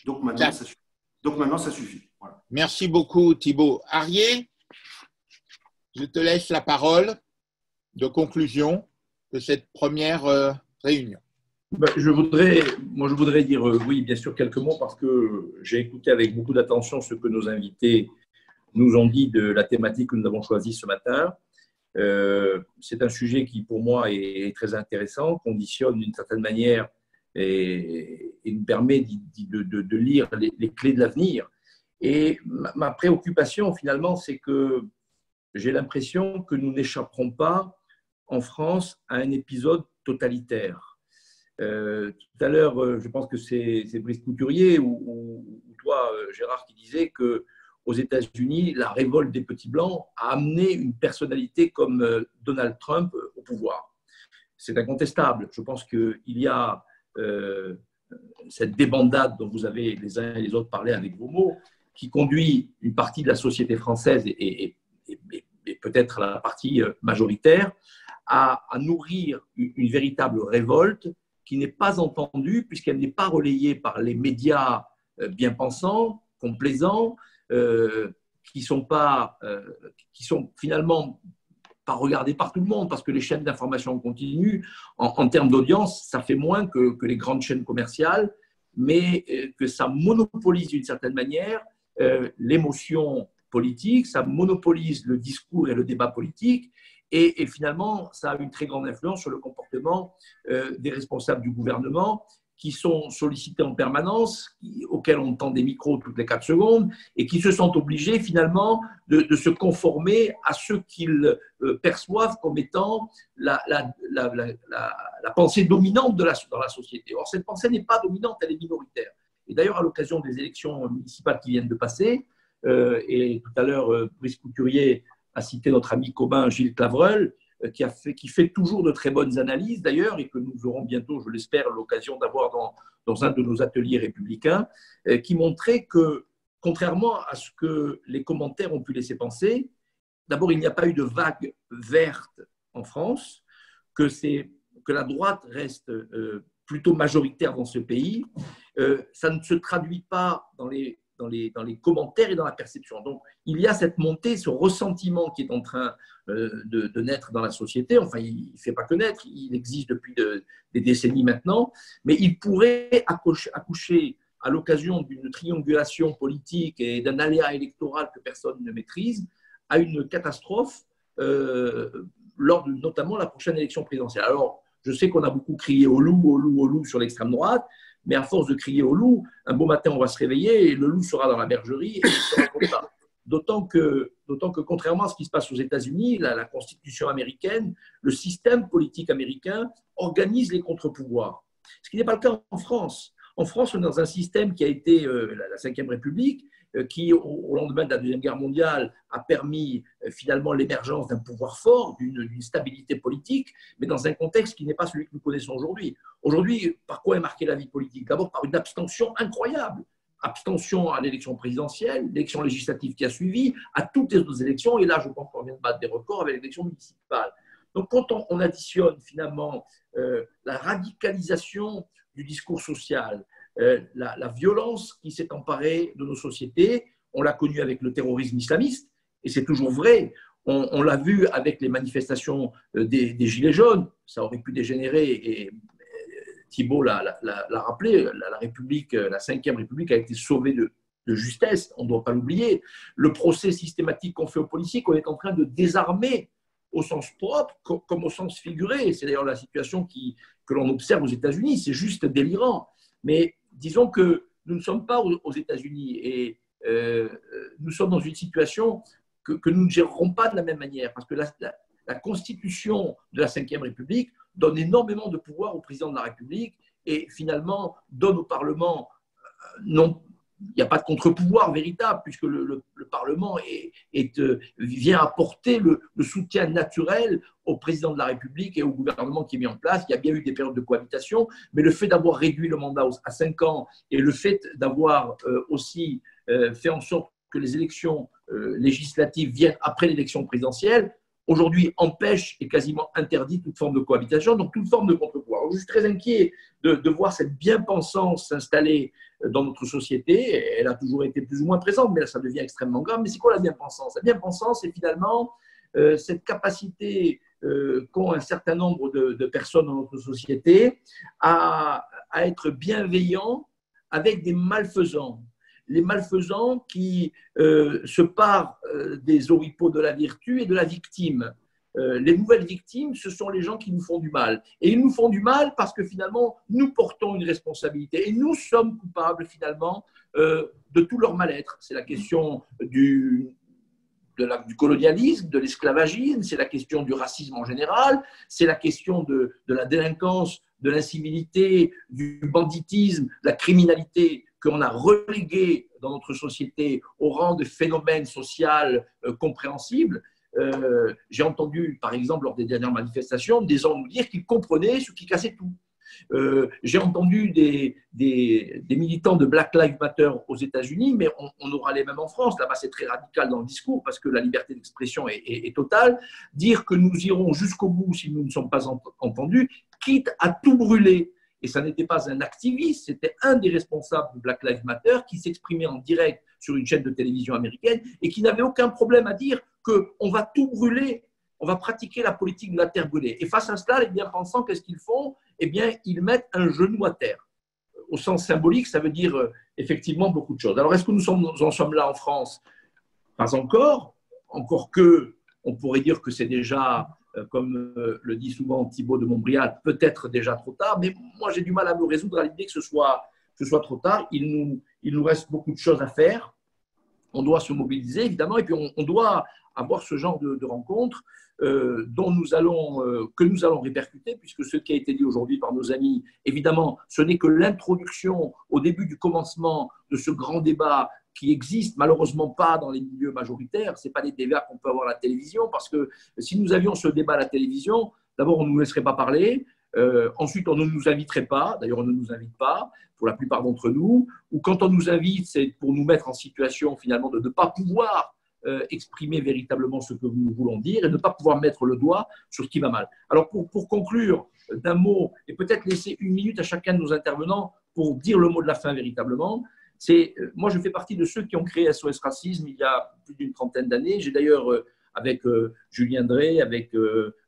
Donc maintenant, ça suffit. Voilà. Merci beaucoup, Thibault. Arié, je te laisse la parole de conclusion de cette première réunion. Je voudrais dire oui, bien sûr, quelques mots parce que j'ai écouté avec beaucoup d'attention ce que nos invités nous ont dit de la thématique que nous avons choisie ce matin. C'est un sujet qui, pour moi, est très intéressant, conditionne d'une certaine manière et nous permet de lire les clés de l'avenir. Et ma préoccupation, finalement, c'est que j'ai l'impression que nous n'échapperons pas, en France, à un épisode totalitaire. Tout à l'heure, je pense que c'est Brice Couturier ou toi, Gérard, qui disait que aux États-Unis, la révolte des petits blancs a amené une personnalité comme Donald Trump au pouvoir. C'est incontestable. Je pense qu'il y a cette débandade dont vous avez les uns et les autres parlé avec vos mots, qui conduit une partie de la société française et peut-être la partie majoritaire à nourrir une véritable révolte qui n'est pas entendue puisqu'elle n'est pas relayée par les médias bien pensants, complaisants, qui sont finalement pas regardés par tout le monde parce que les chaînes d'information continue, en termes d'audience, ça fait moins que les grandes chaînes commerciales, mais que ça monopolise d'une certaine manière l'émotion politique, ça monopolise le discours et le débat politique, et finalement, ça a une très grande influence sur le comportement des responsables du gouvernement qui sont sollicités en permanence, auxquels on tend des micros toutes les 4 secondes, et qui se sentent obligés finalement de se conformer à ce qu'ils perçoivent comme étant la pensée dominante dans la société. Or, cette pensée n'est pas dominante, elle est minoritaire. Et d'ailleurs, à l'occasion des élections municipales qui viennent de passer, et tout à l'heure, Brice Couturier a cité notre ami commun Gilles Clavreul, qui fait toujours de très bonnes analyses d'ailleurs, et que nous aurons bientôt, je l'espère, l'occasion d'avoir dans un de nos ateliers républicains, qui montrait que, contrairement à ce que les commentaires ont pu laisser penser, d'abord, il n'y a pas eu de vague verte en France, que la droite reste plutôt majoritaire dans ce pays. Ça ne se traduit pas dans les commentaires et dans la perception. Donc, il y a cette montée, ce ressentiment qui est en train de naître dans la société. Enfin, il ne fait pas que naître, il existe depuis des décennies maintenant, mais il pourrait accoucher à l'occasion d'une triangulation politique et d'un aléa électoral que personne ne maîtrise, à une catastrophe lors de notamment la prochaine élection présidentielle. Alors, je sais qu'on a beaucoup crié au loup, au loup, au loup sur l'extrême droite, mais à force de crier au loup, un beau matin, on va se réveiller et le loup sera dans la bergerie et il sera comme ça. D'autant que, contrairement à ce qui se passe aux États-Unis, la Constitution américaine, le système politique américain organise les contre-pouvoirs. Ce qui n'est pas le cas en France. En France, on est dans un système qui a été la Ve République, qui, au lendemain de la Deuxième Guerre mondiale, a permis finalement l'émergence d'un pouvoir fort, d'une stabilité politique, mais dans un contexte qui n'est pas celui que nous connaissons aujourd'hui. Aujourd'hui, par quoi est marquée la vie politique? D'abord par une abstention incroyable. Abstention à l'élection présidentielle, l'élection législative qui a suivi, à toutes les autres élections, et là, je pense qu'on vient de battre des records avec l'élection municipale. Donc, quand on additionne finalement la radicalisation du discours social, la violence qui s'est emparée de nos sociétés, on l'a connue avec le terrorisme islamiste, et c'est toujours vrai. On l'a vu avec les manifestations des Gilets jaunes, ça aurait pu dégénérer, et Thibault l'a rappelé, la République, la Ve République a été sauvée de justesse, on ne doit pas l'oublier. Le procès systématique qu'on fait aux policiers, qu'on est en train de désarmer au sens propre comme au sens figuré. C'est d'ailleurs la situation que l'on observe aux États-Unis, c'est juste délirant. Mais disons que nous ne sommes pas aux États-Unis et nous sommes dans une situation que nous ne gérerons pas de la même manière, parce que la Constitution de la Ve République donne énormément de pouvoir au président de la République et finalement donne au Parlement, non, il n'y a pas de contre-pouvoir véritable, puisque le Parlement vient apporter le soutien naturel au président de la République et au gouvernement qui est mis en place. Il y a bien eu des périodes de cohabitation, mais le fait d'avoir réduit le mandat à 5 ans et le fait d'avoir aussi fait en sorte que les élections législatives viennent après l'élection présidentielle, aujourd'hui empêche et quasiment interdit toute forme de cohabitation, donc toute forme de contre-pouvoir. Je suis très inquiet de voir cette bien-pensance s'installer dans notre société. Elle a toujours été plus ou moins présente, mais là, ça devient extrêmement grave. Mais c'est quoi la bien-pensance? La bien-pensance, c'est finalement cette capacité qu'ont un certain nombre de personnes dans notre société à être bienveillants avec des malfaisants. Les malfaisants qui se parent des oripeaux de la vertu et de la victime. Les nouvelles victimes, ce sont les gens qui nous font du mal. Et ils nous font du mal parce que finalement, nous portons une responsabilité et nous sommes coupables finalement de tout leur mal-être. C'est la question du colonialisme, de l'esclavagisme, c'est la question du racisme en général, c'est la question de la délinquance, de l'incivilité, du banditisme, de la criminalité qu'on a relégué dans notre société au rang de phénomène social compréhensible. J'ai entendu, par exemple, lors des dernières manifestations, des gens nous dire qu'ils comprenaient ce qui cassait tout. J'ai entendu des militants de Black Lives Matter aux États-Unis, mais on aura les mêmes en France. Là-bas, c'est très radical dans le discours parce que la liberté d'expression est totale. Dire que nous irons jusqu'au bout si nous ne sommes pas entendus, quitte à tout brûler. Et ça n'était pas un activiste, c'était un des responsables de Black Lives Matter qui s'exprimait en direct sur une chaîne de télévision américaine et qui n'avait aucun problème à dire qu'on va tout brûler, on va pratiquer la politique de la terre brûlée. Et face à cela, les bien-pensants, qu'est-ce qu'ils font? Eh bien, ils mettent un genou à terre. Au sens symbolique, ça veut dire effectivement beaucoup de choses. Alors, est-ce que nous en sommes là en France? Pas encore. Encore que, on pourrait dire que c'est déjà, comme le dit souvent Thibault de Montbrial, peut-être déjà trop tard, mais moi j'ai du mal à me résoudre à l'idée que ce soit trop tard. Il nous reste beaucoup de choses à faire. On doit se mobiliser, évidemment, et puis on doit avoir ce genre de rencontres que nous allons répercuter, puisque ce qui a été dit aujourd'hui par nos amis, évidemment, ce n'est que l'introduction au début du commencement de ce grand débat qui existe malheureusement pas dans les milieux majoritaires. Ce n'est pas des débats qu'on peut avoir à la télévision, parce que si nous avions ce débat à la télévision, d'abord, on ne nous laisserait pas parler. Ensuite, on ne nous inviterait pas. D'ailleurs, on ne nous invite pas pour la plupart d'entre nous. Ou quand on nous invite, c'est pour nous mettre en situation finalement de ne pas pouvoir exprimer véritablement ce que nous voulons dire et de ne pas pouvoir mettre le doigt sur ce qui va mal. Alors, pour conclure d'un mot et peut-être laisser une minute à chacun de nos intervenants pour dire le mot de la fin véritablement, moi, je fais partie de ceux qui ont créé SOS Racisme il y a plus d'une trentaine d'années. J'ai d'ailleurs avec Julien Drey, avec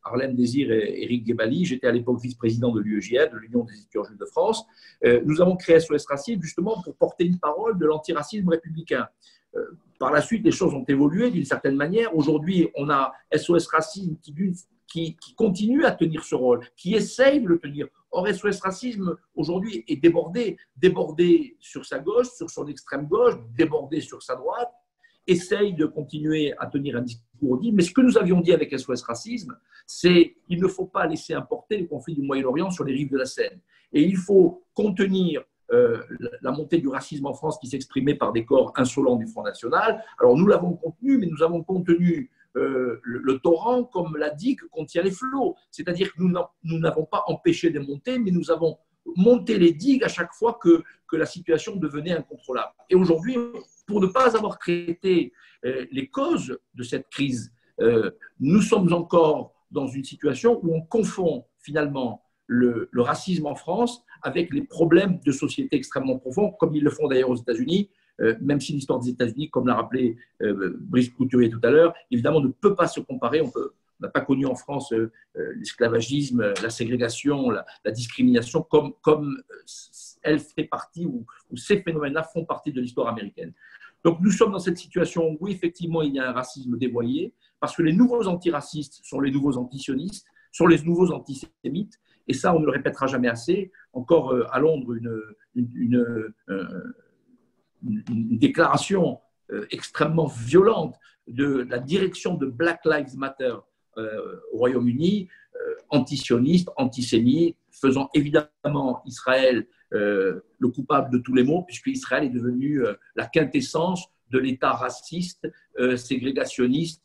Harlem Désir et Éric Guébali. J'étais à l'époque vice-président de l'UEJF, de l'Union des étudiants juifs de France. Nous avons créé SOS Racisme justement pour porter une parole de l'antiracisme républicain. Par la suite, les choses ont évolué d'une certaine manière. Aujourd'hui, on a SOS Racisme qui continue à tenir ce rôle, qui essaye de le tenir. Or, SOS Racisme, aujourd'hui, est débordé sur sa gauche, sur son extrême gauche, débordé sur sa droite, essaye de continuer à tenir un discours audible. Mais ce que nous avions dit avec SOS Racisme, c'est qu'il ne faut pas laisser importer les conflits du Moyen-Orient sur les rives de la Seine. Et il faut contenir la montée du racisme en France qui s'exprimait par des corps insolents du Front National. Alors, nous l'avons contenu, mais nous avons contenu le torrent comme la digue contient les flots. C'est-à-dire que nous n'avons pas empêché de monter, mais nous avons monté les digues à chaque fois que la situation devenait incontrôlable. Et aujourd'hui, pour ne pas avoir traité les causes de cette crise, nous sommes encore dans une situation où on confond finalement le racisme en France avec les problèmes de société extrêmement profonds, comme ils le font d'ailleurs aux États-Unis, même si l'histoire des États-Unis, comme l'a rappelé Brice Couturier tout à l'heure, évidemment ne peut pas se comparer. On n'a pas connu en France l'esclavagisme, la ségrégation, la discrimination, comme elle fait partie, ou ces phénomènes-là font partie de l'histoire américaine. Donc nous sommes dans cette situation où effectivement il y a un racisme dévoyé, parce que les nouveaux antiracistes sont les nouveaux antisionistes, sont les nouveaux antisémites, et ça on ne le répétera jamais assez. Encore à Londres, une déclaration extrêmement violente de la direction de Black Lives Matter au Royaume-Uni, antisioniste, antisémite, faisant évidemment Israël le coupable de tous les maux, puisque Israël est devenu la quintessence de l'État raciste, ségrégationniste,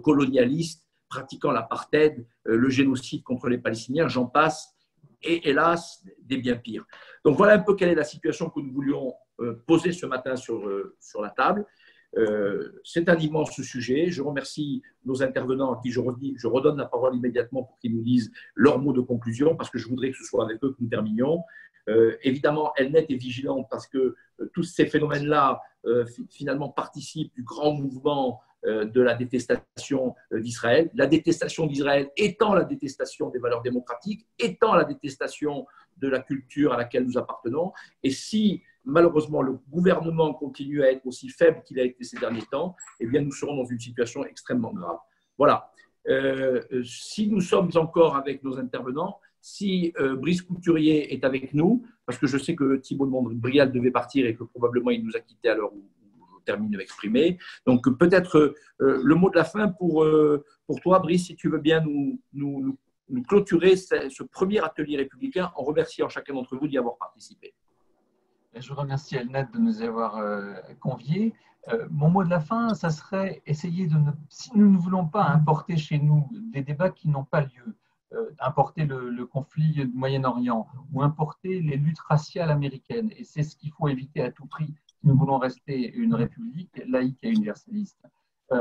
colonialiste, pratiquant l'apartheid, le génocide contre les Palestiniens, j'en passe, et hélas, des bien pires. Donc voilà un peu quelle est la situation que nous voulions poser ce matin sur la table. C'est un immense sujet. Je remercie nos intervenants à qui je redonne la parole immédiatement pour qu'ils nous disent leurs mots de conclusion, parce que je voudrais que ce soit avec eux que nous terminions. Évidemment, Elnet est vigilante parce que tous ces phénomènes-là finalement participent du grand mouvement de la détestation d'Israël. La détestation d'Israël étant la détestation des valeurs démocratiques, étant la détestation de la culture à laquelle nous appartenons. Et si malheureusement le gouvernement continue à être aussi faible qu'il a été ces derniers temps, eh bien nous serons dans une situation extrêmement grave. Voilà. Si nous sommes encore avec nos intervenants, si Brice Couturier est avec nous, parce que je sais que Thibault de Montbrial devait partir et que probablement il nous a quittés à l'heure où je termine de m'exprimer. Donc peut-être le mot de la fin pour toi, Brice, si tu veux bien nous clôturer ce premier atelier républicain en remerciant chacun d'entre vous d'y avoir participé. Je remercie Elnet de nous avoir conviés. Mon mot de la fin, ça serait essayer si nous ne voulons pas importer chez nous des débats qui n'ont pas lieu, importer le conflit du Moyen-Orient ou importer les luttes raciales américaines, et c'est ce qu'il faut éviter à tout prix si nous voulons rester une république laïque et universaliste,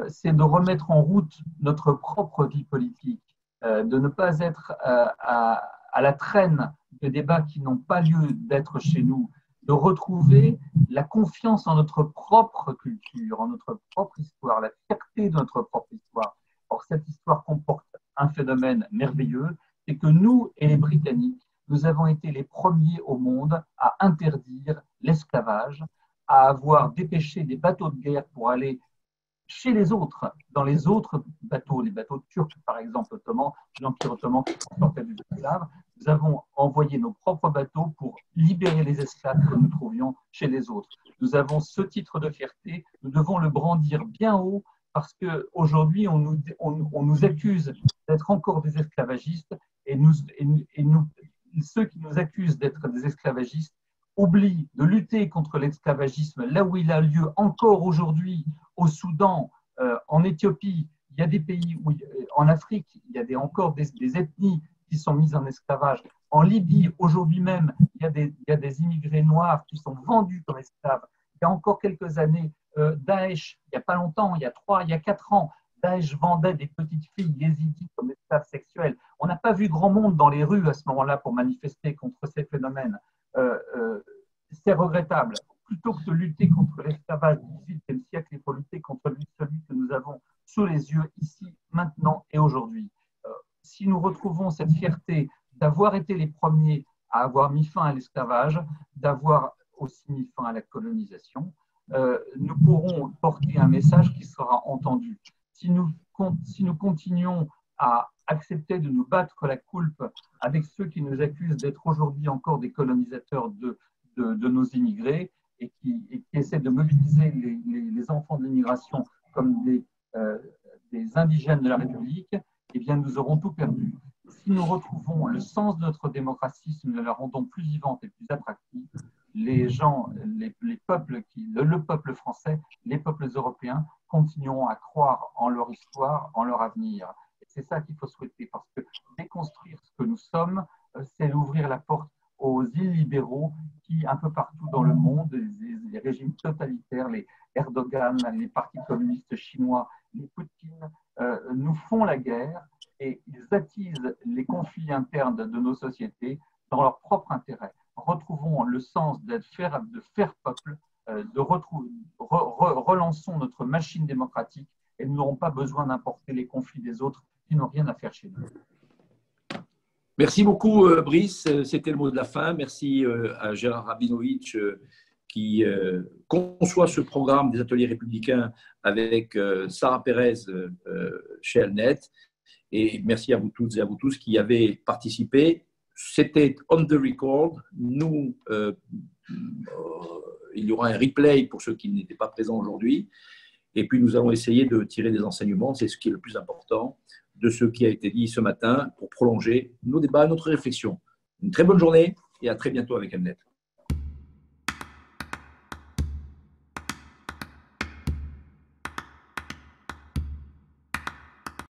c'est de remettre en route notre propre vie politique, de ne pas être à la traîne de débats qui n'ont pas lieu d'être chez nous, de retrouver la confiance en notre propre culture, en notre propre histoire, la fierté de notre propre histoire. Or, cette histoire comporte un phénomène merveilleux, c'est que nous et les Britanniques, nous avons été les premiers au monde à interdire l'esclavage, à avoir dépêché des bateaux de guerre pour aller chez les autres, dans les autres bateaux, les bateaux turcs par exemple, ottomans, l'Empire ottoman qui transportait des esclaves. Nous avons envoyé nos propres bateaux pour libérer les esclaves que nous trouvions chez les autres. Nous avons ce titre de fierté, nous devons le brandir bien haut parce qu'aujourd'hui, on nous accuse d'être encore des esclavagistes et ceux qui nous accusent d'être des esclavagistes oublient de lutter contre l'esclavagisme là où il a lieu encore aujourd'hui, au Soudan, en Éthiopie. Il y a des pays en Afrique, il y a encore des ethnies qui sont mises en esclavage. En Libye, aujourd'hui même, il y a des immigrés noirs qui sont vendus comme esclaves. Il y a encore quelques années, Daesh, il n'y a pas longtemps, il y a 4 ans, Daesh vendait des petites filles yézidis comme esclaves sexuels. On n'a pas vu grand monde dans les rues à ce moment-là pour manifester contre ces phénomènes. C'est regrettable. Plutôt que de lutter contre l'esclavage du XVIIIe siècle, il faut lutter contre celui que nous avons sous les yeux, ici, maintenant et aujourd'hui. Si nous retrouvons cette fierté d'avoir été les premiers à avoir mis fin à l'esclavage, d'avoir aussi mis fin à la colonisation, nous pourrons porter un message qui sera entendu. Si nous continuons à accepter de nous battre la coulpe avec ceux qui nous accusent d'être aujourd'hui encore des colonisateurs de nos immigrés et qui essaient de mobiliser les enfants de l'immigration comme des indigènes de la République, eh bien, nous aurons tout perdu. Si nous retrouvons le sens de notre démocratie, si nous la rendons plus vivante et plus attractive, les peuples, le peuple français, les peuples européens continueront à croire en leur histoire, en leur avenir. Et c'est ça qu'il faut souhaiter, parce que déconstruire ce que nous sommes, c'est ouvrir la porte aux illibéraux qui, un peu partout dans le monde, les régimes totalitaires, les Erdogan, les partis communistes chinois, les Poutine, nous font la guerre et ils attisent les conflits internes de nos sociétés dans leur propre intérêt. Retrouvons le sens de faire peuple, relançons notre machine démocratique et nous n'aurons pas besoin d'importer les conflits des autres qui n'ont rien à faire chez nous. Merci beaucoup, Brice. C'était le mot de la fin. Merci à Gérard Rabinovitch qui conçoit ce programme des ateliers républicains avec Sarah Pérez chez Elnet. Et merci à vous toutes et à vous tous qui avez participé. C'était on the record. Nous, il y aura un replay pour ceux qui n'étaient pas présents aujourd'hui. Et puis, nous allons essayer de tirer des enseignements, c'est ce qui est le plus important, de ce qui a été dit ce matin pour prolonger nos débats, notre réflexion. Une très bonne journée et à très bientôt avec Elnet.